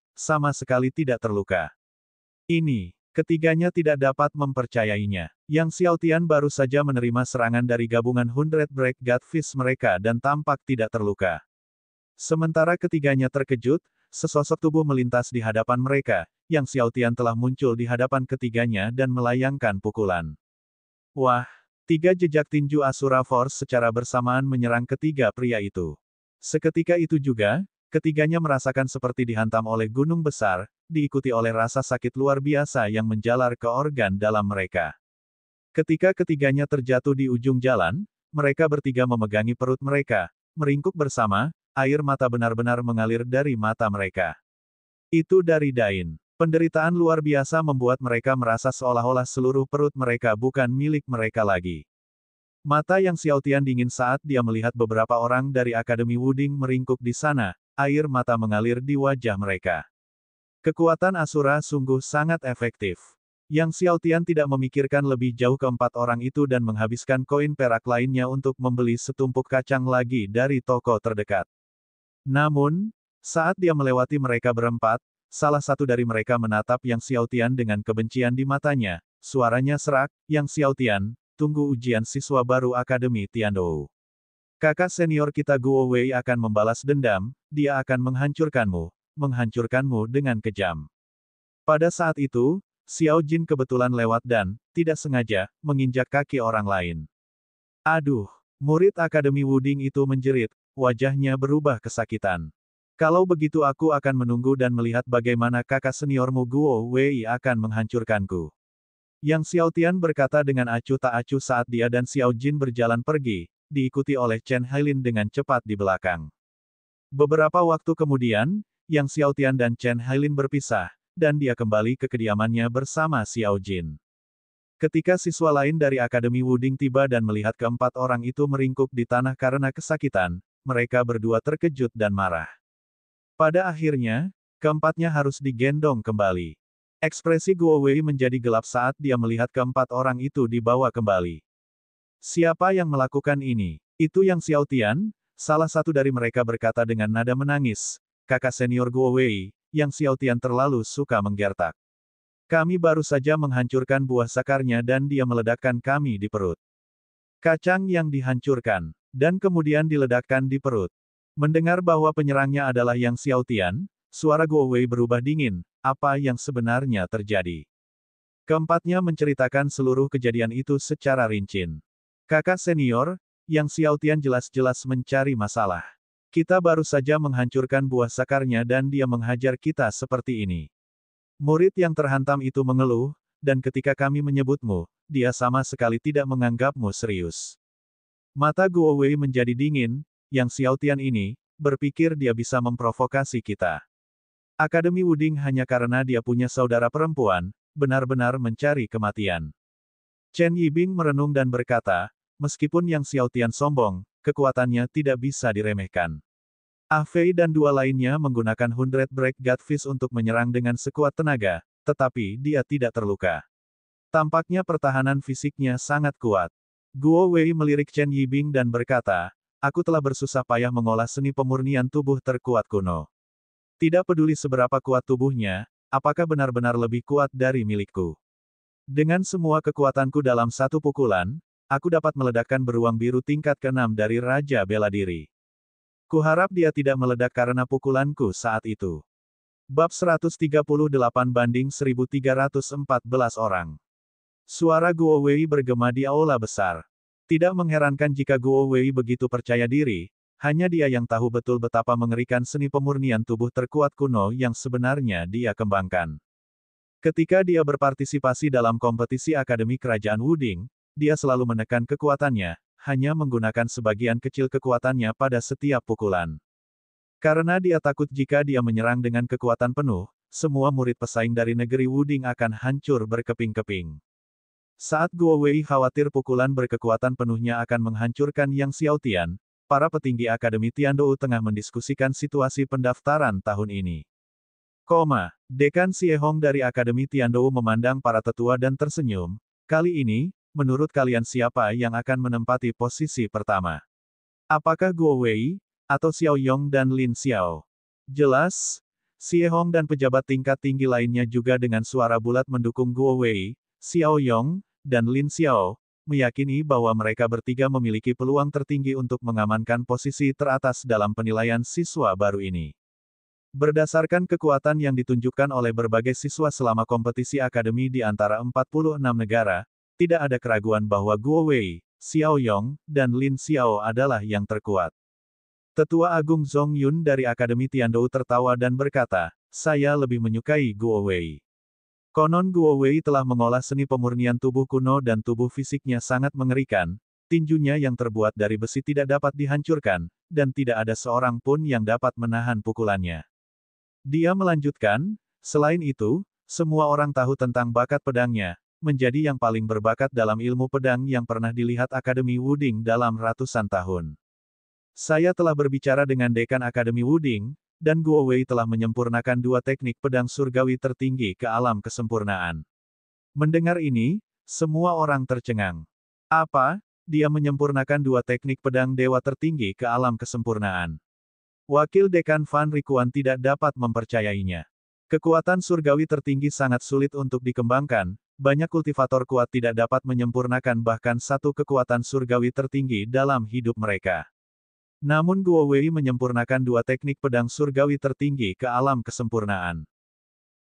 sekali tidak terluka. Ini, ketiganya tidak dapat mempercayainya. Yang Xiaotian baru saja menerima serangan dari gabungan Hundred Break God Fist mereka dan tampak tidak terluka. Sementara ketiganya terkejut, sesosok tubuh melintas di hadapan mereka. Yang Xiaotian telah muncul di hadapan ketiganya dan melayangkan pukulan. Wah, 3 jejak tinju Asura Force secara bersamaan menyerang ketiga pria itu. Seketika itu juga, ketiganya merasakan seperti dihantam oleh gunung besar, diikuti oleh rasa sakit luar biasa yang menjalar ke organ dalam mereka. Ketika ketiganya terjatuh di ujung jalan, mereka bertiga memegangi perut mereka, meringkuk bersama, air mata benar-benar mengalir dari mata mereka. Itu dari Dain. Penderitaan luar biasa membuat mereka merasa seolah-olah seluruh perut mereka bukan milik mereka lagi. Mata Yang Xiaotian dingin saat dia melihat beberapa orang dari Akademi Wuding meringkuk di sana, air mata mengalir di wajah mereka. Kekuatan Asura sungguh sangat efektif. Yang Xiaotian tidak memikirkan lebih jauh keempat orang itu dan menghabiskan koin perak lainnya untuk membeli setumpuk kacang lagi dari toko terdekat. Namun, saat dia melewati mereka berempat, salah satu dari mereka menatap Yang Xiaotian dengan kebencian di matanya. Suaranya serak, "Yang Xiaotian, tunggu ujian siswa baru Akademi Tiandou. Kakak senior kita Guo Wei akan membalas dendam, dia akan menghancurkanmu dengan kejam." Pada saat itu, Xiao Jin kebetulan lewat dan, tidak sengaja, menginjak kaki orang lain. Aduh, murid Akademi Wuding itu menjerit, wajahnya berubah kesakitan. Kalau begitu aku akan menunggu dan melihat bagaimana kakak seniormu Guo Wei akan menghancurkanku. Yang Xiaotian berkata dengan acuh tak acuh saat dia dan Xiao Jin berjalan pergi, diikuti oleh Chen Hailin dengan cepat di belakang. Beberapa waktu kemudian, Yang Xiaotian dan Chen Hailin berpisah, dan dia kembali ke kediamannya bersama Xiao Jin. Ketika siswa lain dari Akademi Wuding tiba dan melihat keempat orang itu meringkuk di tanah karena kesakitan, mereka berdua terkejut dan marah. Pada akhirnya, keempatnya harus digendong kembali. Ekspresi Guo Wei menjadi gelap saat dia melihat keempat orang itu dibawa kembali. Siapa yang melakukan ini? Itu Yang Xiaotian, salah satu dari mereka berkata dengan nada menangis. Kakak senior Guo Wei, Yang Xiaotian terlalu suka menggertak. Kami baru saja menghancurkan buah sakarnya dan dia meledakkan kami di perut. Kacang yang dihancurkan, dan kemudian diledakkan di perut. Mendengar bahwa penyerangnya adalah Yang Xiaotian, suara Guo Wei berubah dingin. Apa yang sebenarnya terjadi? Keempatnya menceritakan seluruh kejadian itu secara rinci. Kakak senior, Yang Xiaotian jelas-jelas mencari masalah. Kita baru saja menghancurkan buah sakarnya dan dia menghajar kita seperti ini. Murid yang terhantam itu mengeluh, dan ketika kami menyebutmu, dia sama sekali tidak menganggapmu serius. Mata Guo Wei menjadi dingin. Yang Xiaotian ini, berpikir dia bisa memprovokasi kita. Akademi Wuding hanya karena dia punya saudara perempuan, benar-benar mencari kematian. Chen Yibing merenung dan berkata, meskipun Yang Xiaotian sombong, kekuatannya tidak bisa diremehkan. Ah Fei dan dua lainnya menggunakan Hundred Break God Fist untuk menyerang dengan sekuat tenaga, tetapi dia tidak terluka. Tampaknya pertahanan fisiknya sangat kuat. Guo Wei melirik Chen Yibing dan berkata, aku telah bersusah payah mengolah seni pemurnian tubuh terkuat kuno. Tidak peduli seberapa kuat tubuhnya, apakah benar-benar lebih kuat dari milikku. Dengan semua kekuatanku dalam satu pukulan, aku dapat meledakkan beruang biru tingkat ke-6 dari Raja Bela Diri. Kuharap dia tidak meledak karena pukulanku saat itu. Bab 138-1314 orang. Suara Guo Wei bergema di aula besar. Tidak mengherankan jika Guo Wei begitu percaya diri, hanya dia yang tahu betul betapa mengerikan seni pemurnian tubuh terkuat kuno yang sebenarnya dia kembangkan. Ketika dia berpartisipasi dalam kompetisi Akademi Kerajaan Wuding, dia selalu menekan kekuatannya, hanya menggunakan sebagian kecil kekuatannya pada setiap pukulan. Karena dia takut jika dia menyerang dengan kekuatan penuh, semua murid pesaing dari negeri Wuding akan hancur berkeping-keping. Saat Guo Wei khawatir pukulan berkekuatan penuhnya akan menghancurkan Yang Xiaotian, para petinggi Akademi Tiandou tengah mendiskusikan situasi pendaftaran tahun ini. Dekan Siehong dari Akademi Tiandou memandang para tetua dan tersenyum. Kali ini, menurut kalian siapa yang akan menempati posisi pertama? Apakah Guo Wei, atau Xiao Yong dan Lin Xiao? Jelas, Siehong dan pejabat tingkat tinggi lainnya juga dengan suara bulat mendukung Guo Wei, Xiao Yong, dan Lin Xiao, meyakini bahwa mereka bertiga memiliki peluang tertinggi untuk mengamankan posisi teratas dalam penilaian siswa baru ini. Berdasarkan kekuatan yang ditunjukkan oleh berbagai siswa selama kompetisi akademi di antara 46 negara, tidak ada keraguan bahwa Guo Wei, Xiao Yong, dan Lin Xiao adalah yang terkuat. Tetua Agung Zhong Yun dari Akademi Tiandou tertawa dan berkata, "Saya lebih menyukai Guo Wei. Konon Guo Wei telah mengolah seni pemurnian tubuh kuno dan tubuh fisiknya sangat mengerikan, tinjunya yang terbuat dari besi tidak dapat dihancurkan, dan tidak ada seorang pun yang dapat menahan pukulannya." Dia melanjutkan, selain itu, semua orang tahu tentang bakat pedangnya, menjadi yang paling berbakat dalam ilmu pedang yang pernah dilihat Akademi Wuding dalam ratusan tahun. Saya telah berbicara dengan dekan Akademi Wuding, dan Guo Wei telah menyempurnakan dua teknik pedang surgawi tertinggi ke alam kesempurnaan. Mendengar ini, semua orang tercengang. Apa? Dia menyempurnakan dua teknik pedang dewa tertinggi ke alam kesempurnaan. Wakil Dekan Fan Rikuan tidak dapat mempercayainya. Kekuatan surgawi tertinggi sangat sulit untuk dikembangkan, banyak kultivator kuat tidak dapat menyempurnakan bahkan satu kekuatan surgawi tertinggi dalam hidup mereka. Namun Guo Wei menyempurnakan dua teknik pedang surgawi tertinggi ke alam kesempurnaan.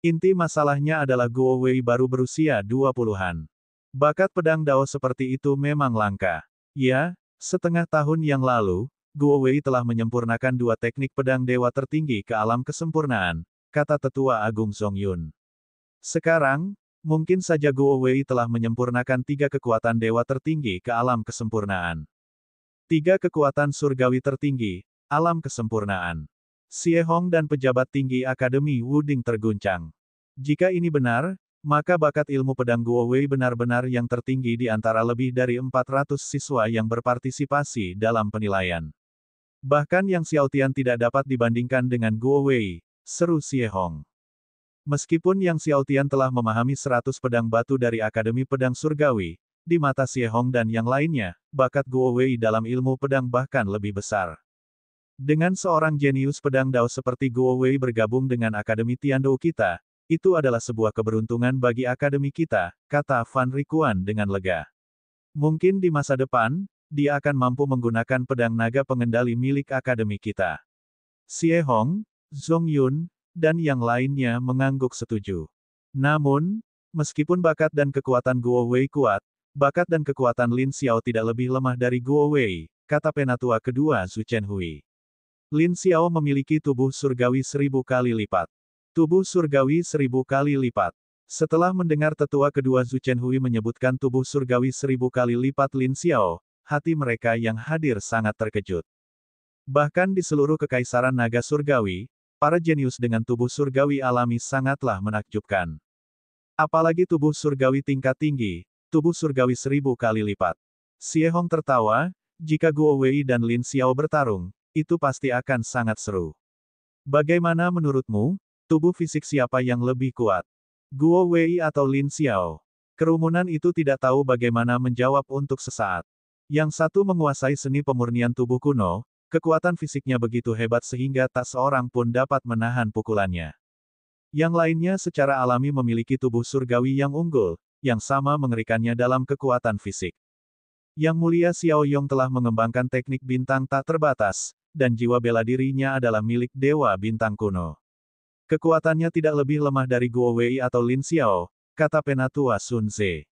Inti masalahnya adalah Guo Wei baru berusia 20-an. Bakat pedang Dao seperti itu memang langka. Ya, setengah tahun yang lalu, Guo Wei telah menyempurnakan dua teknik pedang dewa tertinggi ke alam kesempurnaan, kata Tetua Agung Zhong Yun. Sekarang, mungkin saja Guo Wei telah menyempurnakan tiga kekuatan dewa tertinggi ke alam kesempurnaan. Tiga kekuatan surgawi tertinggi, alam kesempurnaan. Siehong dan pejabat tinggi Akademi Wuding terguncang. Jika ini benar, maka bakat ilmu pedang Guo Wei benar-benar yang tertinggi di antara lebih dari 400 siswa yang berpartisipasi dalam penilaian. Bahkan Yang Xiaotian tidak dapat dibandingkan dengan Guo Wei, seru Siehong. Meskipun Yang Xiaotian telah memahami 100 pedang batu dari Akademi Pedang Surgawi, di mata Siehong dan yang lainnya, bakat Guo Wei dalam ilmu pedang bahkan lebih besar. Dengan seorang jenius pedang Dao seperti Guo Wei bergabung dengan Akademi Tiandou kita, itu adalah sebuah keberuntungan bagi akademi kita, kata Fan Rikuan dengan lega. Mungkin di masa depan, dia akan mampu menggunakan pedang naga pengendali milik akademi kita. Siehong, Zhong Yun, dan yang lainnya mengangguk setuju. Namun, meskipun bakat dan kekuatan Guo Wei kuat, bakat dan kekuatan Lin Xiao tidak lebih lemah dari Guo Wei, kata penatua kedua Zhu Chenhui. Lin Xiao memiliki tubuh surgawi 1000 kali lipat. Tubuh surgawi 1000 kali lipat. Setelah mendengar tetua kedua Zhu Chenhui menyebutkan tubuh surgawi 1000 kali lipat Lin Xiao, hati mereka yang hadir sangat terkejut. Bahkan di seluruh kekaisaran naga surgawi, para jenius dengan tubuh surgawi alami sangatlah menakjubkan. Apalagi tubuh surgawi tingkat tinggi, tubuh surgawi 1000 kali lipat. Siehong tertawa, jika Guo Wei dan Lin Xiao bertarung, itu pasti akan sangat seru. Bagaimana menurutmu? Tubuh fisik siapa yang lebih kuat? Guo Wei atau Lin Xiao? Kerumunan itu tidak tahu bagaimana menjawab untuk sesaat. Yang satu menguasai seni pemurnian tubuh kuno, kekuatan fisiknya begitu hebat sehingga tak seorang pun dapat menahan pukulannya. Yang lainnya secara alami memiliki tubuh surgawi yang unggul, yang sama mengerikannya dalam kekuatan fisik. Yang mulia Xiao Yong telah mengembangkan teknik bintang tak terbatas, dan jiwa bela dirinya adalah milik dewa bintang kuno. Kekuatannya tidak lebih lemah dari Guo Wei atau Lin Xiao, kata penatua Sun Ze.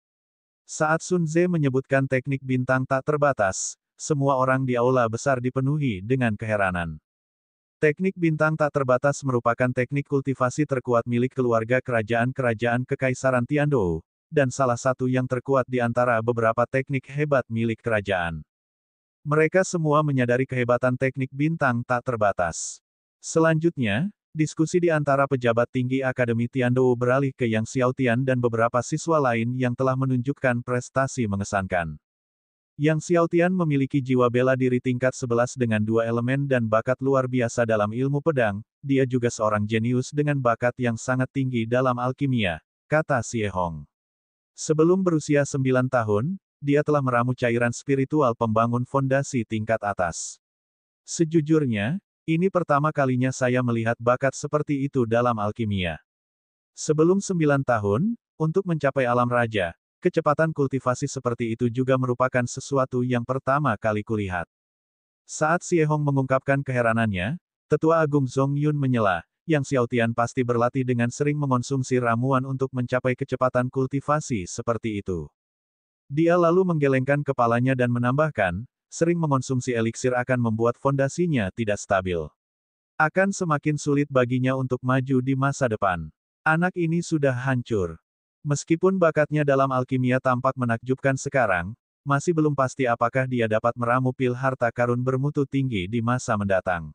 Saat Sun Ze menyebutkan teknik bintang tak terbatas, semua orang di aula besar dipenuhi dengan keheranan. Teknik bintang tak terbatas merupakan teknik kultivasi terkuat milik keluarga kerajaan-kerajaan Kekaisaran Tiandou, dan salah satu yang terkuat di antara beberapa teknik hebat milik kerajaan. Mereka semua menyadari kehebatan teknik bintang tak terbatas. Selanjutnya, diskusi di antara pejabat tinggi Akademi Tiandou beralih ke Yang Xiaotian dan beberapa siswa lain yang telah menunjukkan prestasi mengesankan. Yang Xiaotian memiliki jiwa bela diri tingkat 11 dengan dua elemen dan bakat luar biasa dalam ilmu pedang, dia juga seorang jenius dengan bakat yang sangat tinggi dalam alkimia, kata Xie Hong. Sebelum berusia 9 tahun, dia telah meramu cairan spiritual pembangun fondasi tingkat atas. Sejujurnya, ini pertama kalinya saya melihat bakat seperti itu dalam alkimia. Sebelum 9 tahun, untuk mencapai alam raja, kecepatan kultivasi seperti itu juga merupakan sesuatu yang pertama kali kulihat. Saat Xie Hong mengungkapkan keheranannya, Tetua Agung Zhong Yun menyela, Yang Xiaotian pasti berlatih dengan sering mengonsumsi ramuan untuk mencapai kecepatan kultivasi seperti itu. Dia lalu menggelengkan kepalanya dan menambahkan, sering mengonsumsi eliksir akan membuat fondasinya tidak stabil. Akan semakin sulit baginya untuk maju di masa depan. Anak ini sudah hancur. Meskipun bakatnya dalam alkimia tampak menakjubkan sekarang, masih belum pasti apakah dia dapat meramu pil harta karun bermutu tinggi di masa mendatang.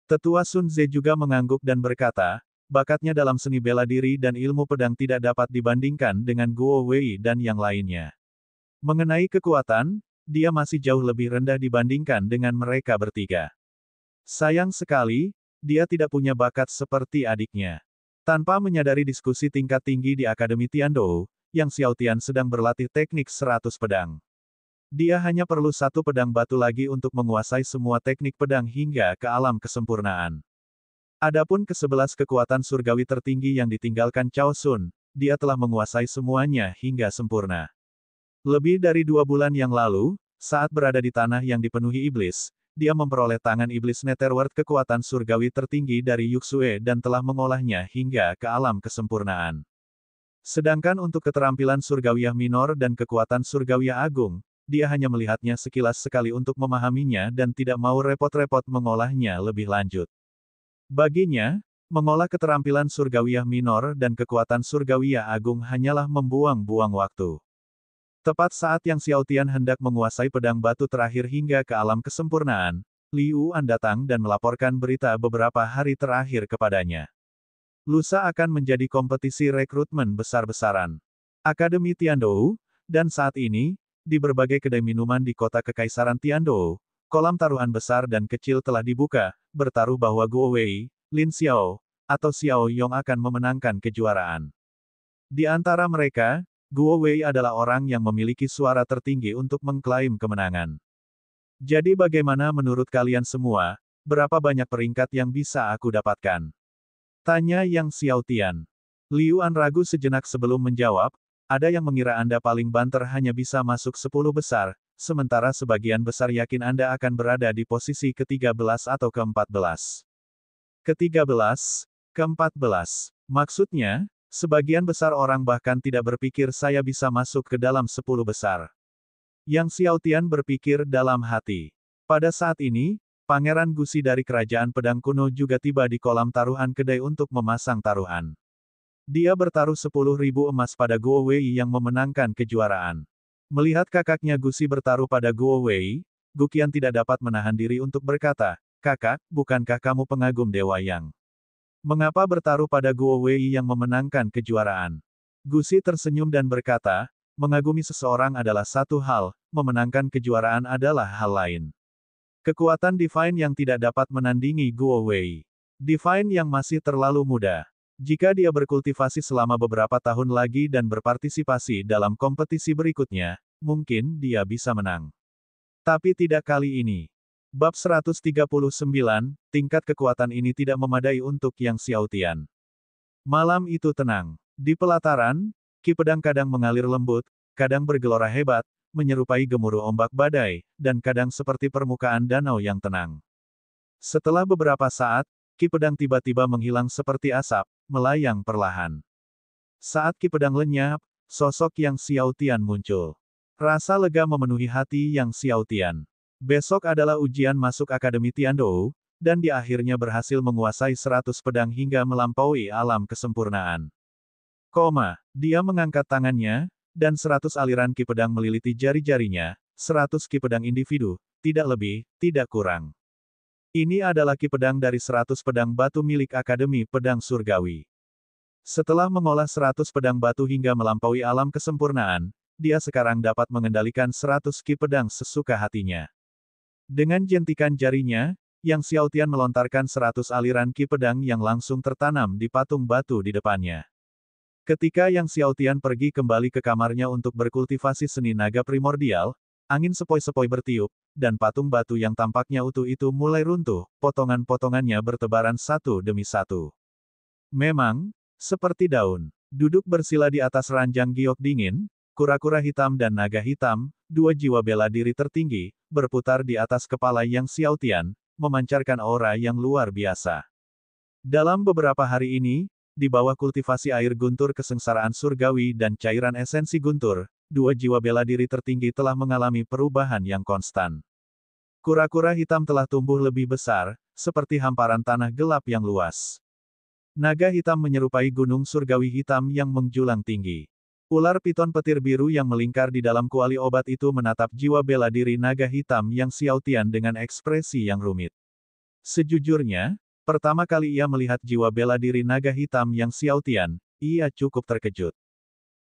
Tetua Sun Ze juga mengangguk dan berkata, bakatnya dalam seni bela diri dan ilmu pedang tidak dapat dibandingkan dengan Guo Wei dan yang lainnya. Mengenai kekuatan, dia masih jauh lebih rendah dibandingkan dengan mereka bertiga. Sayang sekali, dia tidak punya bakat seperti adiknya. Tanpa menyadari diskusi tingkat tinggi di Akademi Tiandou, Yang Xiaotian sedang berlatih teknik 100 pedang. Dia hanya perlu satu pedang batu lagi untuk menguasai semua teknik pedang hingga ke alam kesempurnaan. Adapun ke-11 kekuatan surgawi tertinggi yang ditinggalkan Cao Sun, dia telah menguasai semuanya hingga sempurna. Lebih dari 2 bulan yang lalu, saat berada di tanah yang dipenuhi iblis, dia memperoleh tangan iblis Netherworld kekuatan surgawi tertinggi dari Yuxue dan telah mengolahnya hingga ke alam kesempurnaan. Sedangkan untuk keterampilan surgawiyah minor dan kekuatan surgawiyah agung, dia hanya melihatnya sekilas sekali untuk memahaminya dan tidak mau repot-repot mengolahnya lebih lanjut. Baginya, mengolah keterampilan surgawiyah minor dan kekuatan surgawiyah agung hanyalah membuang-buang waktu. Tepat saat Yang Xiaotian hendak menguasai pedang batu terakhir hingga ke alam kesempurnaan, Liu An datang dan melaporkan berita beberapa hari terakhir kepadanya. Lusa akan menjadi kompetisi rekrutmen besar-besaran Akademi Tiandou, dan saat ini, di berbagai kedai minuman di kota Kekaisaran Tiandou, kolam taruhan besar dan kecil telah dibuka, bertaruh bahwa Guo Wei, Lin Xiao, atau Xiao Yong akan memenangkan kejuaraan. Di antara mereka, Guo Wei adalah orang yang memiliki suara tertinggi untuk mengklaim kemenangan. Jadi bagaimana menurut kalian semua, berapa banyak peringkat yang bisa aku dapatkan? Tanya Yang Xiaotian. Liu An ragu sejenak sebelum menjawab, ada yang mengira Anda paling banter hanya bisa masuk 10 besar, sementara sebagian besar yakin Anda akan berada di posisi ke-13 atau ke-14. Ke-13, ke-14. Maksudnya, sebagian besar orang bahkan tidak berpikir saya bisa masuk ke dalam 10 besar. Yang Xiaotian berpikir dalam hati. Pada saat ini, Pangeran Gusi dari Kerajaan Pedang Kuno juga tiba di kolam taruhan kedai untuk memasang taruhan. Dia bertaruh 10.000 emas pada Guo Wei yang memenangkan kejuaraan. Melihat kakaknya Gusi bertaruh pada Guo Wei, Guqian tidak dapat menahan diri untuk berkata, "Kakak, bukankah kamu pengagum Dewa Yang? Mengapa bertaruh pada Guo Wei yang memenangkan kejuaraan?" Gusi tersenyum dan berkata, "Mengagumi seseorang adalah satu hal, memenangkan kejuaraan adalah hal lain." Kekuatan Divine yang tidak dapat menandingi Guo Wei. Divine yang masih terlalu muda. Jika dia berkultivasi selama beberapa tahun lagi dan berpartisipasi dalam kompetisi berikutnya, mungkin dia bisa menang. Tapi tidak kali ini. Bab 139, tingkat kekuatan ini tidak memadai untuk Yang Xiaotian. Malam itu tenang. Di pelataran, Ki Pedang kadang mengalir lembut, kadang bergelora hebat, menyerupai gemuruh ombak badai, dan kadang seperti permukaan danau yang tenang. Setelah beberapa saat, Ki Pedang tiba-tiba menghilang seperti asap, melayang perlahan. Saat Ki Pedang lenyap, sosok Yang Xiaotian muncul. Rasa lega memenuhi hati Yang Xiaotian. Besok adalah ujian masuk Akademi Tiandou, dan dia akhirnya berhasil menguasai 100 pedang hingga melampaui alam kesempurnaan. Dia mengangkat tangannya, dan 100 aliran Ki Pedang meliliti jari-jarinya, 100 Ki Pedang individu, tidak lebih, tidak kurang. Ini adalah Ki Pedang dari 100 pedang batu milik Akademi Pedang Surgawi. Setelah mengolah 100 pedang batu hingga melampaui alam kesempurnaan, dia sekarang dapat mengendalikan 100 Ki Pedang sesuka hatinya. Dengan jentikan jarinya, Yang Xiaotian melontarkan 100 aliran ki pedang yang langsung tertanam di patung batu di depannya. Ketika Yang Xiaotian pergi kembali ke kamarnya untuk berkultivasi seni naga primordial, angin sepoi-sepoi bertiup, dan patung batu yang tampaknya utuh itu mulai runtuh, potongan-potongannya bertebaran satu demi satu. Memang, seperti daun, duduk bersila di atas ranjang giok dingin, kura-kura hitam dan naga hitam, dua jiwa bela diri tertinggi, berputar di atas kepala Yang Xiaotian, memancarkan aura yang luar biasa. Dalam beberapa hari ini, di bawah kultivasi air guntur kesengsaraan surgawi dan cairan esensi guntur, dua jiwa bela diri tertinggi telah mengalami perubahan yang konstan. Kura-kura hitam telah tumbuh lebih besar, seperti hamparan tanah gelap yang luas. Naga hitam menyerupai gunung surgawi hitam yang menjulang tinggi. Ular piton petir biru yang melingkar di dalam kuali obat itu menatap jiwa bela diri naga hitam Yang Xiaotian dengan ekspresi yang rumit. Sejujurnya, pertama kali ia melihat jiwa bela diri naga hitam Yang Xiaotian, ia cukup terkejut.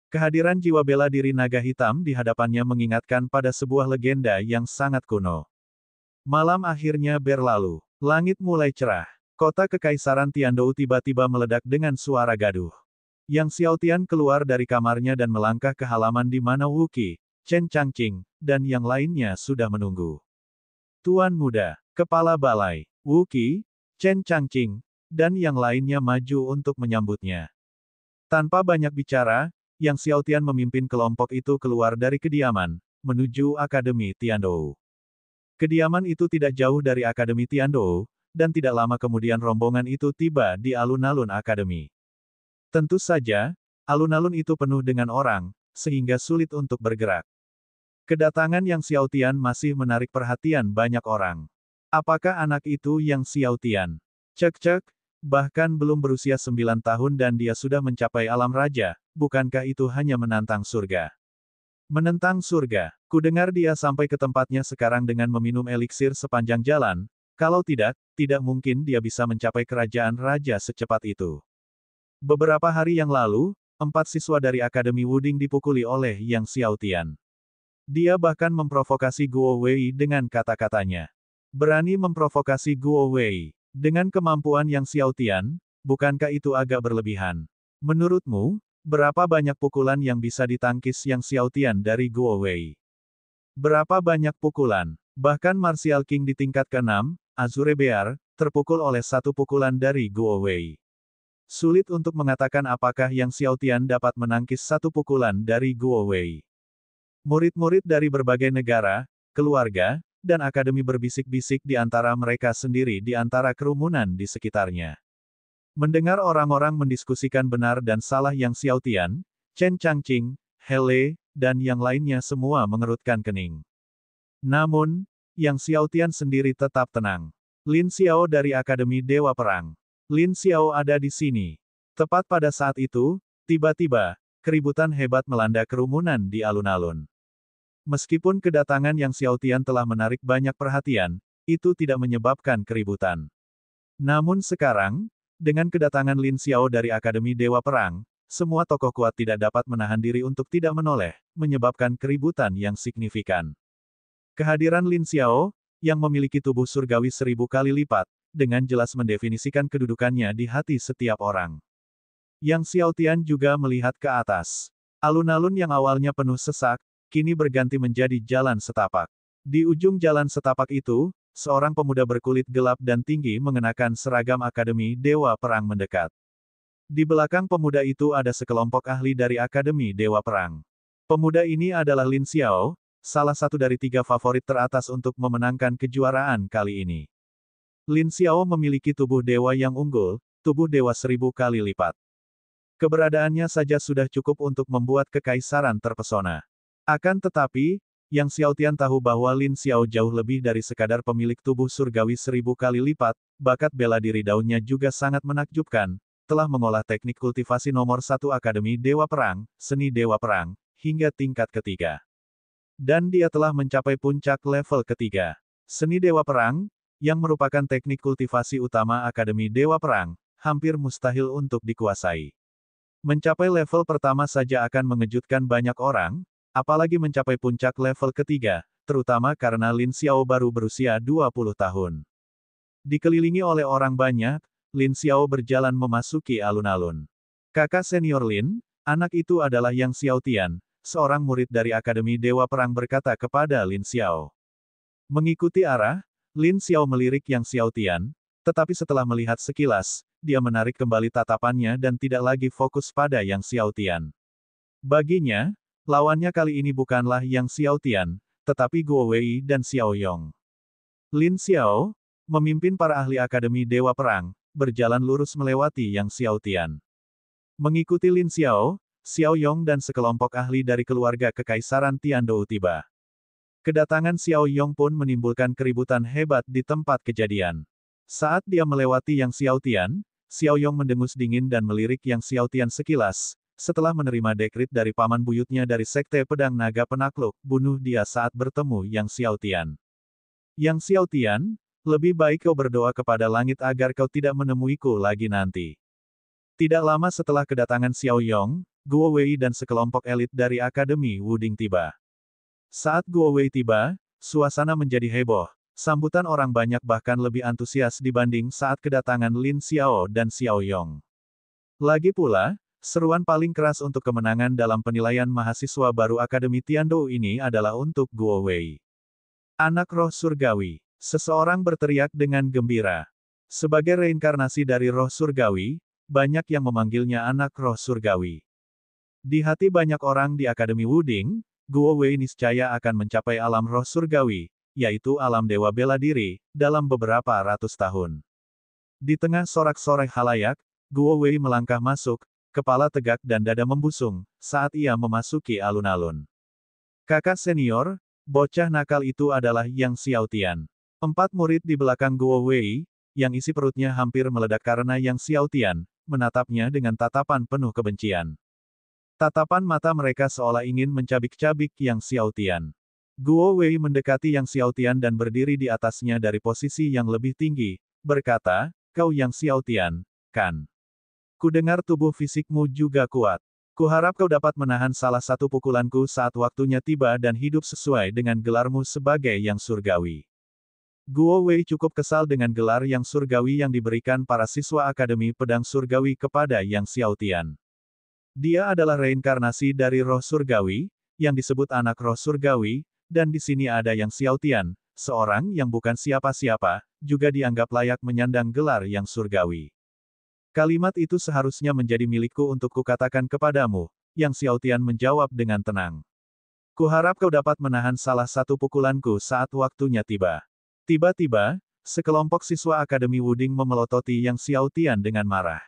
Kehadiran jiwa bela diri naga hitam di hadapannya mengingatkan pada sebuah legenda yang sangat kuno. Malam akhirnya berlalu. Langit mulai cerah. Kota Kekaisaran Tiandou tiba-tiba meledak dengan suara gaduh. Yang Xiaotian keluar dari kamarnya dan melangkah ke halaman di mana Wuqi, Chen Changqing, dan yang lainnya sudah menunggu. Tuan Muda, Kepala Balai, Wuqi, Chen Changqing, dan yang lainnya maju untuk menyambutnya. Tanpa banyak bicara, Yang Xiaotian memimpin kelompok itu keluar dari kediaman, menuju Akademi Tiandou. Kediaman itu tidak jauh dari Akademi Tiandou, dan tidak lama kemudian rombongan itu tiba di alun-alun Akademi. Tentu saja, alun-alun itu penuh dengan orang, sehingga sulit untuk bergerak. Kedatangan Yang Xiaotian masih menarik perhatian banyak orang. Apakah anak itu Yang Xiaotian? Cek-cek, bahkan belum berusia 9 tahun dan dia sudah mencapai alam raja, bukankah itu hanya menantang surga? Menentang surga, kudengar dia sampai ke tempatnya sekarang dengan meminum eliksir sepanjang jalan, kalau tidak, tidak mungkin dia bisa mencapai kerajaan raja secepat itu. Beberapa hari yang lalu, 4 siswa dari Akademi Wuding dipukuli oleh Yang Xiaotian. Dia bahkan memprovokasi Guo Wei dengan kata-katanya. Berani memprovokasi Guo Wei. Dengan kemampuan Yang Xiaotian, bukankah itu agak berlebihan? Menurutmu, berapa banyak pukulan yang bisa ditangkis Yang Xiaotian dari Guo Wei? Berapa banyak pukulan? Bahkan Martial King di tingkat ke-6, Azure Bear, terpukul oleh satu pukulan dari Guo Wei. Sulit untuk mengatakan apakah Yang Xiaotian dapat menangkis satu pukulan dari Guo Wei. Murid-murid dari berbagai negara, keluarga, dan akademi berbisik-bisik di antara mereka sendiri di antara kerumunan di sekitarnya. Mendengar orang-orang mendiskusikan benar dan salah Yang Xiaotian, Chen Changqing, Hele, dan yang lainnya semua mengerutkan kening. Namun, Yang Xiaotian sendiri tetap tenang. Lin Xiao dari Akademi Dewa Perang. Lin Xiao ada di sini. Tepat pada saat itu, tiba-tiba, keributan hebat melanda kerumunan di alun-alun. Meskipun kedatangan Yang Xiaotian telah menarik banyak perhatian, itu tidak menyebabkan keributan. Namun sekarang, dengan kedatangan Lin Xiao dari Akademi Dewa Perang, semua tokoh kuat tidak dapat menahan diri untuk tidak menoleh, menyebabkan keributan yang signifikan. Kehadiran Lin Xiao, yang memiliki tubuh surgawi 1000 kali lipat, dengan jelas mendefinisikan kedudukannya di hati setiap orang. Yang Xiaotian juga melihat ke atas. Alun-alun yang awalnya penuh sesak, kini berganti menjadi jalan setapak. Di ujung jalan setapak itu, seorang pemuda berkulit gelap dan tinggi mengenakan seragam Akademi Dewa Perang mendekat. Di belakang pemuda itu ada sekelompok ahli dari Akademi Dewa Perang. Pemuda ini adalah Lin Xiao, salah satu dari 3 favorit teratas untuk memenangkan kejuaraan kali ini. Lin Xiao memiliki tubuh dewa yang unggul, tubuh dewa 1000 kali lipat. Keberadaannya saja sudah cukup untuk membuat kekaisaran terpesona. Akan tetapi, Yang Xiaotian tahu bahwa Lin Xiao jauh lebih dari sekadar pemilik tubuh surgawi 1000 kali lipat, bakat bela diri daunnya juga sangat menakjubkan, telah mengolah teknik kultivasi nomor 1 Akademi Dewa Perang, Seni Dewa Perang, hingga tingkat ketiga. Dan dia telah mencapai puncak level ketiga. Seni Dewa Perang, yang merupakan teknik kultivasi utama Akademi Dewa Perang, hampir mustahil untuk dikuasai. Mencapai level pertama saja akan mengejutkan banyak orang, apalagi mencapai puncak level ketiga, terutama karena Lin Xiao baru berusia 20 tahun. Dikelilingi oleh orang banyak, Lin Xiao berjalan memasuki alun-alun. Kakak senior Lin, anak itu adalah Yang Xiaotian, seorang murid dari Akademi Dewa Perang berkata kepada Lin Xiao. Mengikuti arah, Lin Xiao melirik Yang Xiaotian, tetapi setelah melihat sekilas, dia menarik kembali tatapannya dan tidak lagi fokus pada Yang Xiaotian. Baginya, lawannya kali ini bukanlah Yang Xiaotian, tetapi Guo Wei dan Xiao Yong. Lin Xiao, memimpin para ahli Akademi Dewa Perang, berjalan lurus melewati Yang Xiaotian. Mengikuti Lin Xiao, Xiao Yong dan sekelompok ahli dari keluarga Kekaisaran Tiandou tiba. Kedatangan Xiao Yong pun menimbulkan keributan hebat di tempat kejadian. Saat dia melewati Yang Xiaotian, Xiao Yong mendengus dingin dan melirik Yang Xiaotian sekilas, setelah menerima dekrit dari paman buyutnya dari Sekte Pedang Naga Penakluk, bunuh dia saat bertemu Yang Xiaotian. Yang Xiaotian, lebih baik kau berdoa kepada langit agar kau tidak menemuiku lagi nanti. Tidak lama setelah kedatangan Xiao Yong, Guo Wei dan sekelompok elit dari Akademi Wuding tiba. Saat Guo Wei tiba, suasana menjadi heboh. Sambutan orang banyak bahkan lebih antusias dibanding saat kedatangan Lin Xiao dan Xiao Yong. Lagi pula, seruan paling keras untuk kemenangan dalam penilaian mahasiswa baru Akademi Tiandou ini adalah untuk Guo Wei. Anak roh surgawi. Seseorang berteriak dengan gembira. Sebagai reinkarnasi dari roh surgawi, banyak yang memanggilnya anak roh surgawi. Di hati banyak orang di Akademi Wuding, Guo Wei niscaya akan mencapai alam roh surgawi, yaitu alam dewa bela diri, dalam beberapa ratus tahun. Di tengah sorak-sorai halayak, Guo Wei melangkah masuk, kepala tegak dan dada membusung, saat ia memasuki alun-alun. Kakak senior, bocah nakal itu adalah Yang Xiaotian. 4 murid di belakang Guo Wei, yang isi perutnya hampir meledak karena Yang Xiaotian, menatapnya dengan tatapan penuh kebencian. Tatapan mata mereka seolah ingin mencabik-cabik Yang Xiaotian. Guo Wei mendekati Yang Xiaotian dan berdiri di atasnya dari posisi yang lebih tinggi, berkata, "Kau Yang Xiaotian, kan? Kudengar tubuh fisikmu juga kuat. Kuharap kau dapat menahan salah satu pukulanku saat waktunya tiba dan hidup sesuai dengan gelarmu sebagai Yang Surgawi." Guo Wei cukup kesal dengan gelar Yang Surgawi yang diberikan para siswa Akademi Pedang Surgawi kepada Yang Xiaotian. Dia adalah reinkarnasi dari roh surgawi, yang disebut anak roh surgawi, dan di sini ada Yang Xiaotian, seorang yang bukan siapa-siapa, juga dianggap layak menyandang gelar Yang Surgawi. Kalimat itu seharusnya menjadi milikku untuk kukatakan kepadamu, Yang Xiaotian menjawab dengan tenang. Kuharap kau dapat menahan salah satu pukulanku saat waktunya tiba. Tiba-tiba, sekelompok siswa Akademi Wuding memelototi Yang Xiaotian dengan marah.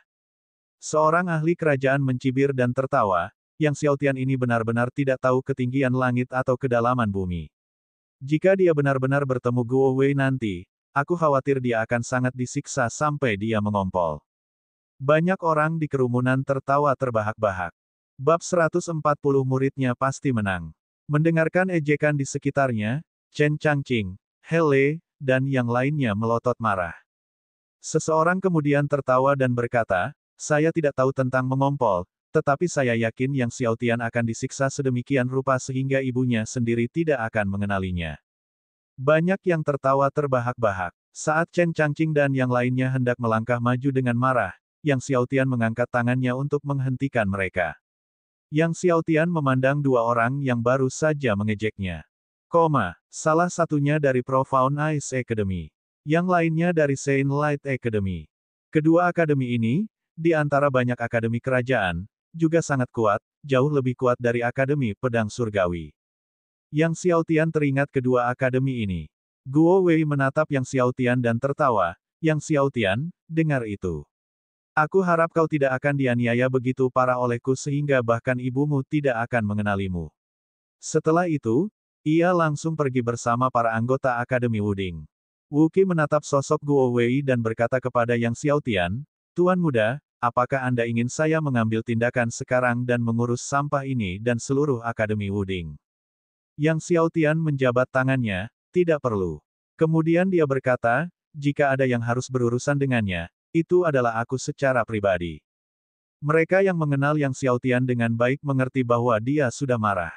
Seorang ahli kerajaan mencibir dan tertawa, Yang Xiaotian ini benar-benar tidak tahu ketinggian langit atau kedalaman bumi. Jika dia benar-benar bertemu Guo Wei nanti, aku khawatir dia akan sangat disiksa sampai dia mengompol. Banyak orang di kerumunan tertawa terbahak-bahak. Bab 140 muridnya pasti menang. Mendengarkan ejekan di sekitarnya, Chen Changqing, Hele, dan yang lainnya melotot marah. Seseorang kemudian tertawa dan berkata, "Saya tidak tahu tentang mengompol, tetapi saya yakin Yang Xiaotian akan disiksa sedemikian rupa sehingga ibunya sendiri tidak akan mengenalinya." Banyak yang tertawa terbahak-bahak. Saat Chen Changqing dan yang lainnya hendak melangkah maju dengan marah, Yang Xiaotian mengangkat tangannya untuk menghentikan mereka. Yang Xiaotian memandang 2 orang yang baru saja mengejeknya. Salah satunya dari Profound Ice Academy. Yang lainnya dari Saint Light Academy. Kedua akademi ini, di antara banyak akademi kerajaan, juga sangat kuat, jauh lebih kuat dari Akademi Pedang Surgawi. Yang Xiaotian teringat kedua akademi ini. Guo Wei menatap Yang Xiaotian dan tertawa, "Yang Xiaotian, dengar itu. Aku harap kau tidak akan dianiaya begitu parah olehku sehingga bahkan ibumu tidak akan mengenalimu." Setelah itu, ia langsung pergi bersama para anggota Akademi Wuding. Wuqi menatap sosok Guo Wei dan berkata kepada Yang Xiaotian, "Tuan muda, apakah Anda ingin saya mengambil tindakan sekarang dan mengurus sampah ini dan seluruh Akademi Wuding?" Yang Xiaotian menjabat tangannya, "Tidak perlu." Kemudian dia berkata, "Jika ada yang harus berurusan dengannya, itu adalah aku secara pribadi." Mereka yang mengenal Yang Xiaotian dengan baik mengerti bahwa dia sudah marah.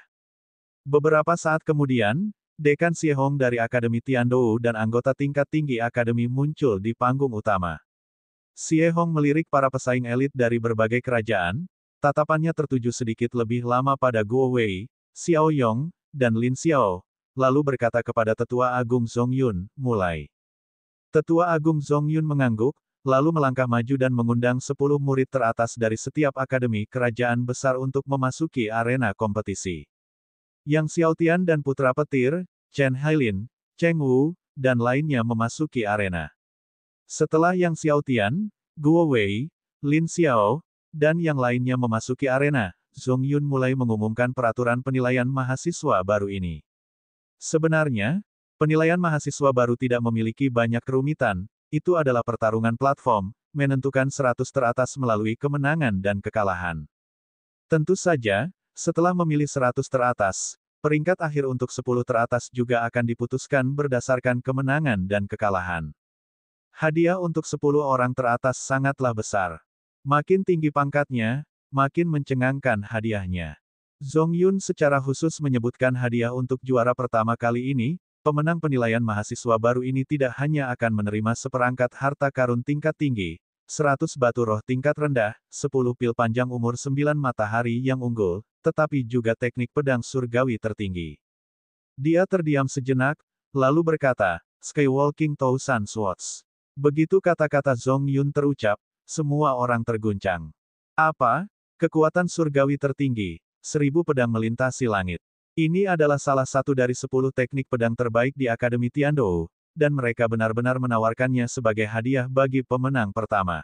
Beberapa saat kemudian, Dekan Xiehong dari Akademi Tiandou dan anggota tingkat tinggi Akademi muncul di panggung utama. Xiehong melirik para pesaing elit dari berbagai kerajaan, tatapannya tertuju sedikit lebih lama pada Guo Wei, Xiao Yong, dan Lin Xiao, lalu berkata kepada Tetua Agung Zhong Yun, mulai. Tetua Agung Zhong Yun mengangguk, lalu melangkah maju dan mengundang 10 murid teratas dari setiap akademi kerajaan besar untuk memasuki arena kompetisi. Yang Xiaotian dan putra petir, Chen Hailin, Cheng Wu, dan lainnya memasuki arena. Setelah Yang Xiaotian, Guo Wei, Lin Xiao, dan yang lainnya memasuki arena, Zhong Yun mulai mengumumkan peraturan penilaian mahasiswa baru ini. Sebenarnya, penilaian mahasiswa baru tidak memiliki banyak kerumitan, itu adalah pertarungan platform, menentukan 100 teratas melalui kemenangan dan kekalahan. Tentu saja, setelah memilih 100 teratas, peringkat akhir untuk 10 teratas juga akan diputuskan berdasarkan kemenangan dan kekalahan. Hadiah untuk 10 orang teratas sangatlah besar. Makin tinggi pangkatnya, makin mencengangkan hadiahnya. Zhong Yun secara khusus menyebutkan hadiah untuk juara pertama kali ini, pemenang penilaian mahasiswa baru ini tidak hanya akan menerima seperangkat harta karun tingkat tinggi, 100 batu roh tingkat rendah, 10 pil panjang umur 9 matahari yang unggul, tetapi juga teknik pedang surgawi tertinggi. Dia terdiam sejenak, lalu berkata, Skywalking Thousand Swords. Begitu kata-kata Zhong Yun terucap, semua orang terguncang. Apa? Kekuatan surgawi tertinggi, 1000 pedang melintasi langit. Ini adalah salah satu dari 10 teknik pedang terbaik di Akademi Tiandou, dan mereka benar-benar menawarkannya sebagai hadiah bagi pemenang pertama.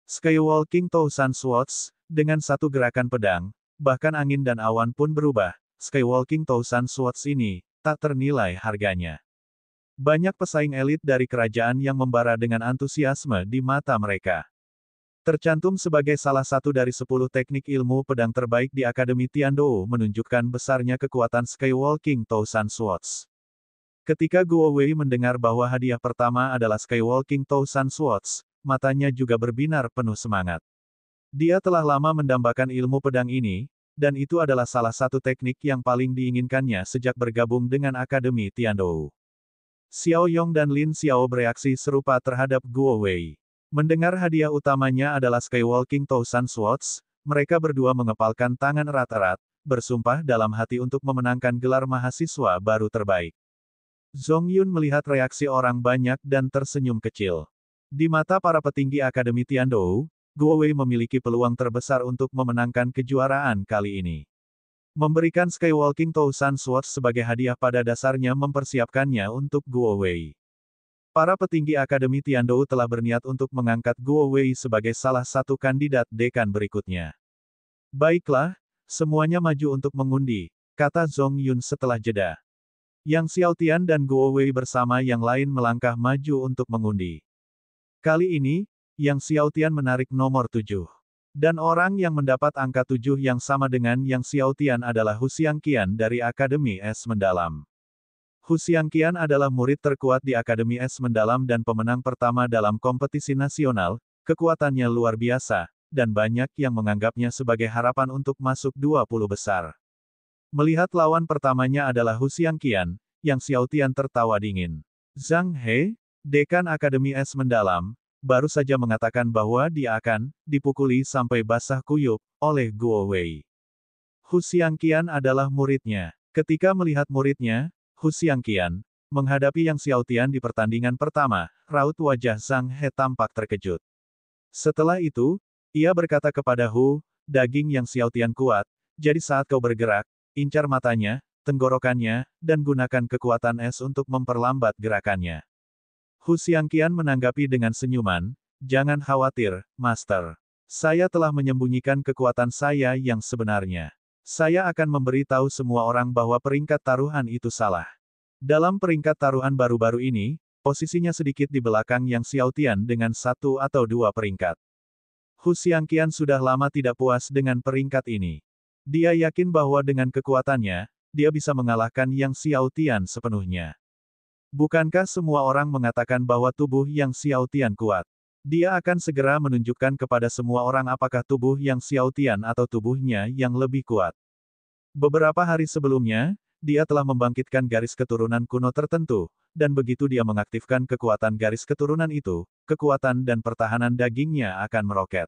Skywalking Thousand Swords, dengan satu gerakan pedang, bahkan angin dan awan pun berubah, Skywalking Thousand Swords ini, tak ternilai harganya. Banyak pesaing elit dari kerajaan yang membara dengan antusiasme di mata mereka. Tercantum sebagai salah satu dari 10 teknik ilmu pedang terbaik di Akademi Tiandou menunjukkan besarnya kekuatan Skywalking Thousand Swords. Ketika Guo Wei mendengar bahwa hadiah pertama adalah Skywalking Thousand Swords, matanya juga berbinar penuh semangat. Dia telah lama mendambakan ilmu pedang ini, dan itu adalah salah satu teknik yang paling diinginkannya sejak bergabung dengan Akademi Tiandou. Xiao Yong dan Lin Xiao bereaksi serupa terhadap Guo Wei. Mendengar hadiah utamanya adalah Skywalking Thousand Swords, mereka berdua mengepalkan tangan erat-erat, bersumpah dalam hati untuk memenangkan gelar mahasiswa baru terbaik. Zhong Yun melihat reaksi orang banyak dan tersenyum kecil. Di mata para petinggi Akademi Tiandou, Guo Wei memiliki peluang terbesar untuk memenangkan kejuaraan kali ini. Memberikan Skywalking Thousand Swords sebagai hadiah pada dasarnya mempersiapkannya untuk Guo Wei. Para petinggi Akademi Tiandou telah berniat untuk mengangkat Guo Wei sebagai salah satu kandidat dekan berikutnya. Baiklah, semuanya maju untuk mengundi, kata Zhong Yun setelah jeda. Yang Xiaotian dan Guo Wei bersama yang lain melangkah maju untuk mengundi. Kali ini, Yang Xiaotian menarik nomor 7. Dan orang yang mendapat angka 7 yang sama dengan Yang Xiaotian adalah Hu Xiangqian dari Akademi Es Mendalam. Hu Xiangqian adalah murid terkuat di Akademi Es Mendalam dan pemenang pertama dalam kompetisi nasional, kekuatannya luar biasa, dan banyak yang menganggapnya sebagai harapan untuk masuk 20 besar. Melihat lawan pertamanya adalah Hu Xiangqian, Yang Xiaotian tertawa dingin. Zhang He, dekan Akademi Es Mendalam, baru saja mengatakan bahwa dia akan dipukuli sampai basah kuyup oleh Guo Wei. Hu Xiangqian adalah muridnya. Ketika melihat muridnya, Hu Xiangqian menghadapi Yang Xiaotian di pertandingan pertama, raut wajah Zhang He tampak terkejut. Setelah itu, ia berkata kepada Hu, daging Yang Xiaotian kuat, jadi saat kau bergerak, incar matanya, tenggorokannya, dan gunakan kekuatan es untuk memperlambat gerakannya. Hu Xiangqian menanggapi dengan senyuman, jangan khawatir, Master. Saya telah menyembunyikan kekuatan saya yang sebenarnya. Saya akan memberitahu semua orang bahwa peringkat taruhan itu salah. Dalam peringkat taruhan baru-baru ini, posisinya sedikit di belakang Yang Xiaotian dengan 1 atau 2 peringkat. Hu Xiangqian sudah lama tidak puas dengan peringkat ini. Dia yakin bahwa dengan kekuatannya, dia bisa mengalahkan Yang Xiaotian sepenuhnya. Bukankah semua orang mengatakan bahwa tubuh Yang Xiaotian kuat? Dia akan segera menunjukkan kepada semua orang apakah tubuh Yang Xiaotian atau tubuhnya yang lebih kuat. Beberapa hari sebelumnya, dia telah membangkitkan garis keturunan kuno tertentu, dan begitu dia mengaktifkan kekuatan garis keturunan itu, kekuatan dan pertahanan dagingnya akan meroket.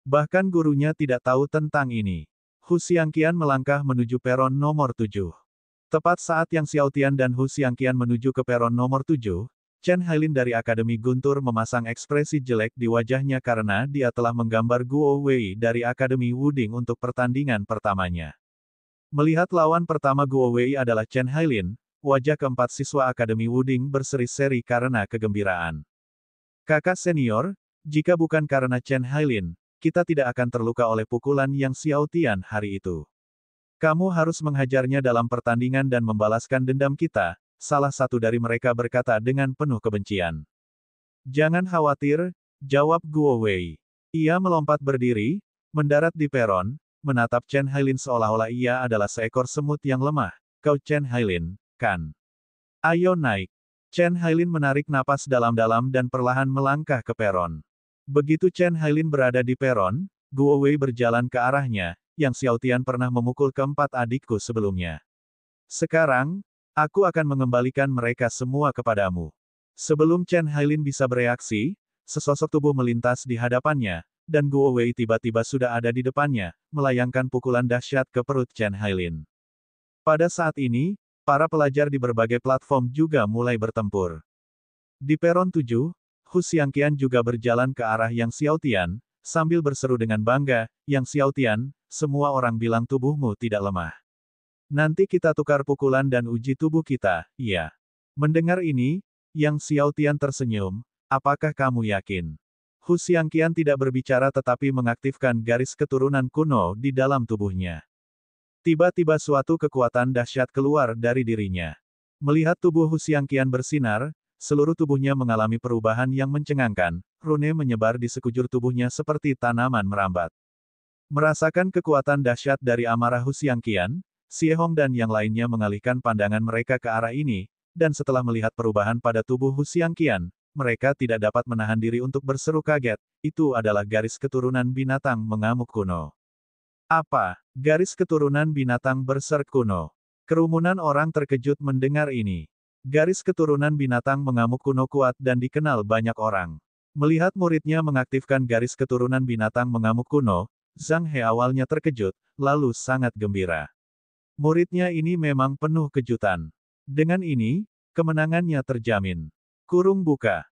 Bahkan gurunya tidak tahu tentang ini. Hu Xiangqian melangkah menuju peron nomor 7. Tepat saat Yang Xiaotian dan Hu Xiangqian menuju ke peron nomor 7, Chen Hailin dari Akademi Guntur memasang ekspresi jelek di wajahnya karena dia telah menggambar Guo Wei dari Akademi Wuding untuk pertandingan pertamanya. Melihat lawan pertama Guo Wei adalah Chen Hailin, wajah keempat siswa Akademi Wuding berseri-seri karena kegembiraan. Kakak senior, jika bukan karena Chen Hailin, kita tidak akan terluka oleh pukulan Yang Xiaotian hari itu. Kamu harus menghajarnya dalam pertandingan dan membalaskan dendam kita, salah satu dari mereka berkata dengan penuh kebencian. Jangan khawatir, jawab Guo Wei. Ia melompat berdiri, mendarat di peron, menatap Chen Hailin seolah-olah ia adalah seekor semut yang lemah. Kau Chen Hailin, kan? Ayo naik. Chen Hailin menarik napas dalam-dalam dan perlahan melangkah ke peron. Begitu Chen Hailin berada di peron, Guo Wei berjalan ke arahnya, Yang Xiaotian pernah memukul keempat adikku sebelumnya. Sekarang, aku akan mengembalikan mereka semua kepadamu. Sebelum Chen Hailin bisa bereaksi, sesosok tubuh melintas di hadapannya, dan Guo Wei tiba-tiba sudah ada di depannya, melayangkan pukulan dahsyat ke perut Chen Hailin. Pada saat ini, para pelajar di berbagai platform juga mulai bertempur. Di peron 7, Hu Xiangqian juga berjalan ke arah Yang Xiaotian, sambil berseru dengan bangga, Yang Xiaotian, semua orang bilang tubuhmu tidak lemah. Nanti kita tukar pukulan dan uji tubuh kita, iya. Mendengar ini, Yang Xiaotian tersenyum, apakah kamu yakin? Hu Xiangqian tidak berbicara tetapi mengaktifkan garis keturunan kuno di dalam tubuhnya. Tiba-tiba suatu kekuatan dahsyat keluar dari dirinya. Melihat tubuh Hu Xiangqian bersinar, seluruh tubuhnya mengalami perubahan yang mencengangkan, rune menyebar di sekujur tubuhnya seperti tanaman merambat. Merasakan kekuatan dahsyat dari amarah Hu Xiangqian, Xie Hong dan yang lainnya mengalihkan pandangan mereka ke arah ini, dan setelah melihat perubahan pada tubuh Hu Xiangqian, mereka tidak dapat menahan diri untuk berseru kaget, itu adalah garis keturunan binatang mengamuk kuno. Apa? Garis keturunan binatang berserk kuno. Kerumunan orang terkejut mendengar ini. Garis keturunan binatang mengamuk kuno kuat dan dikenal banyak orang. Melihat muridnya mengaktifkan garis keturunan binatang mengamuk kuno, Zhang He awalnya terkejut, lalu sangat gembira. Muridnya ini memang penuh kejutan. Dengan ini, kemenangannya terjamin. Kurung buka.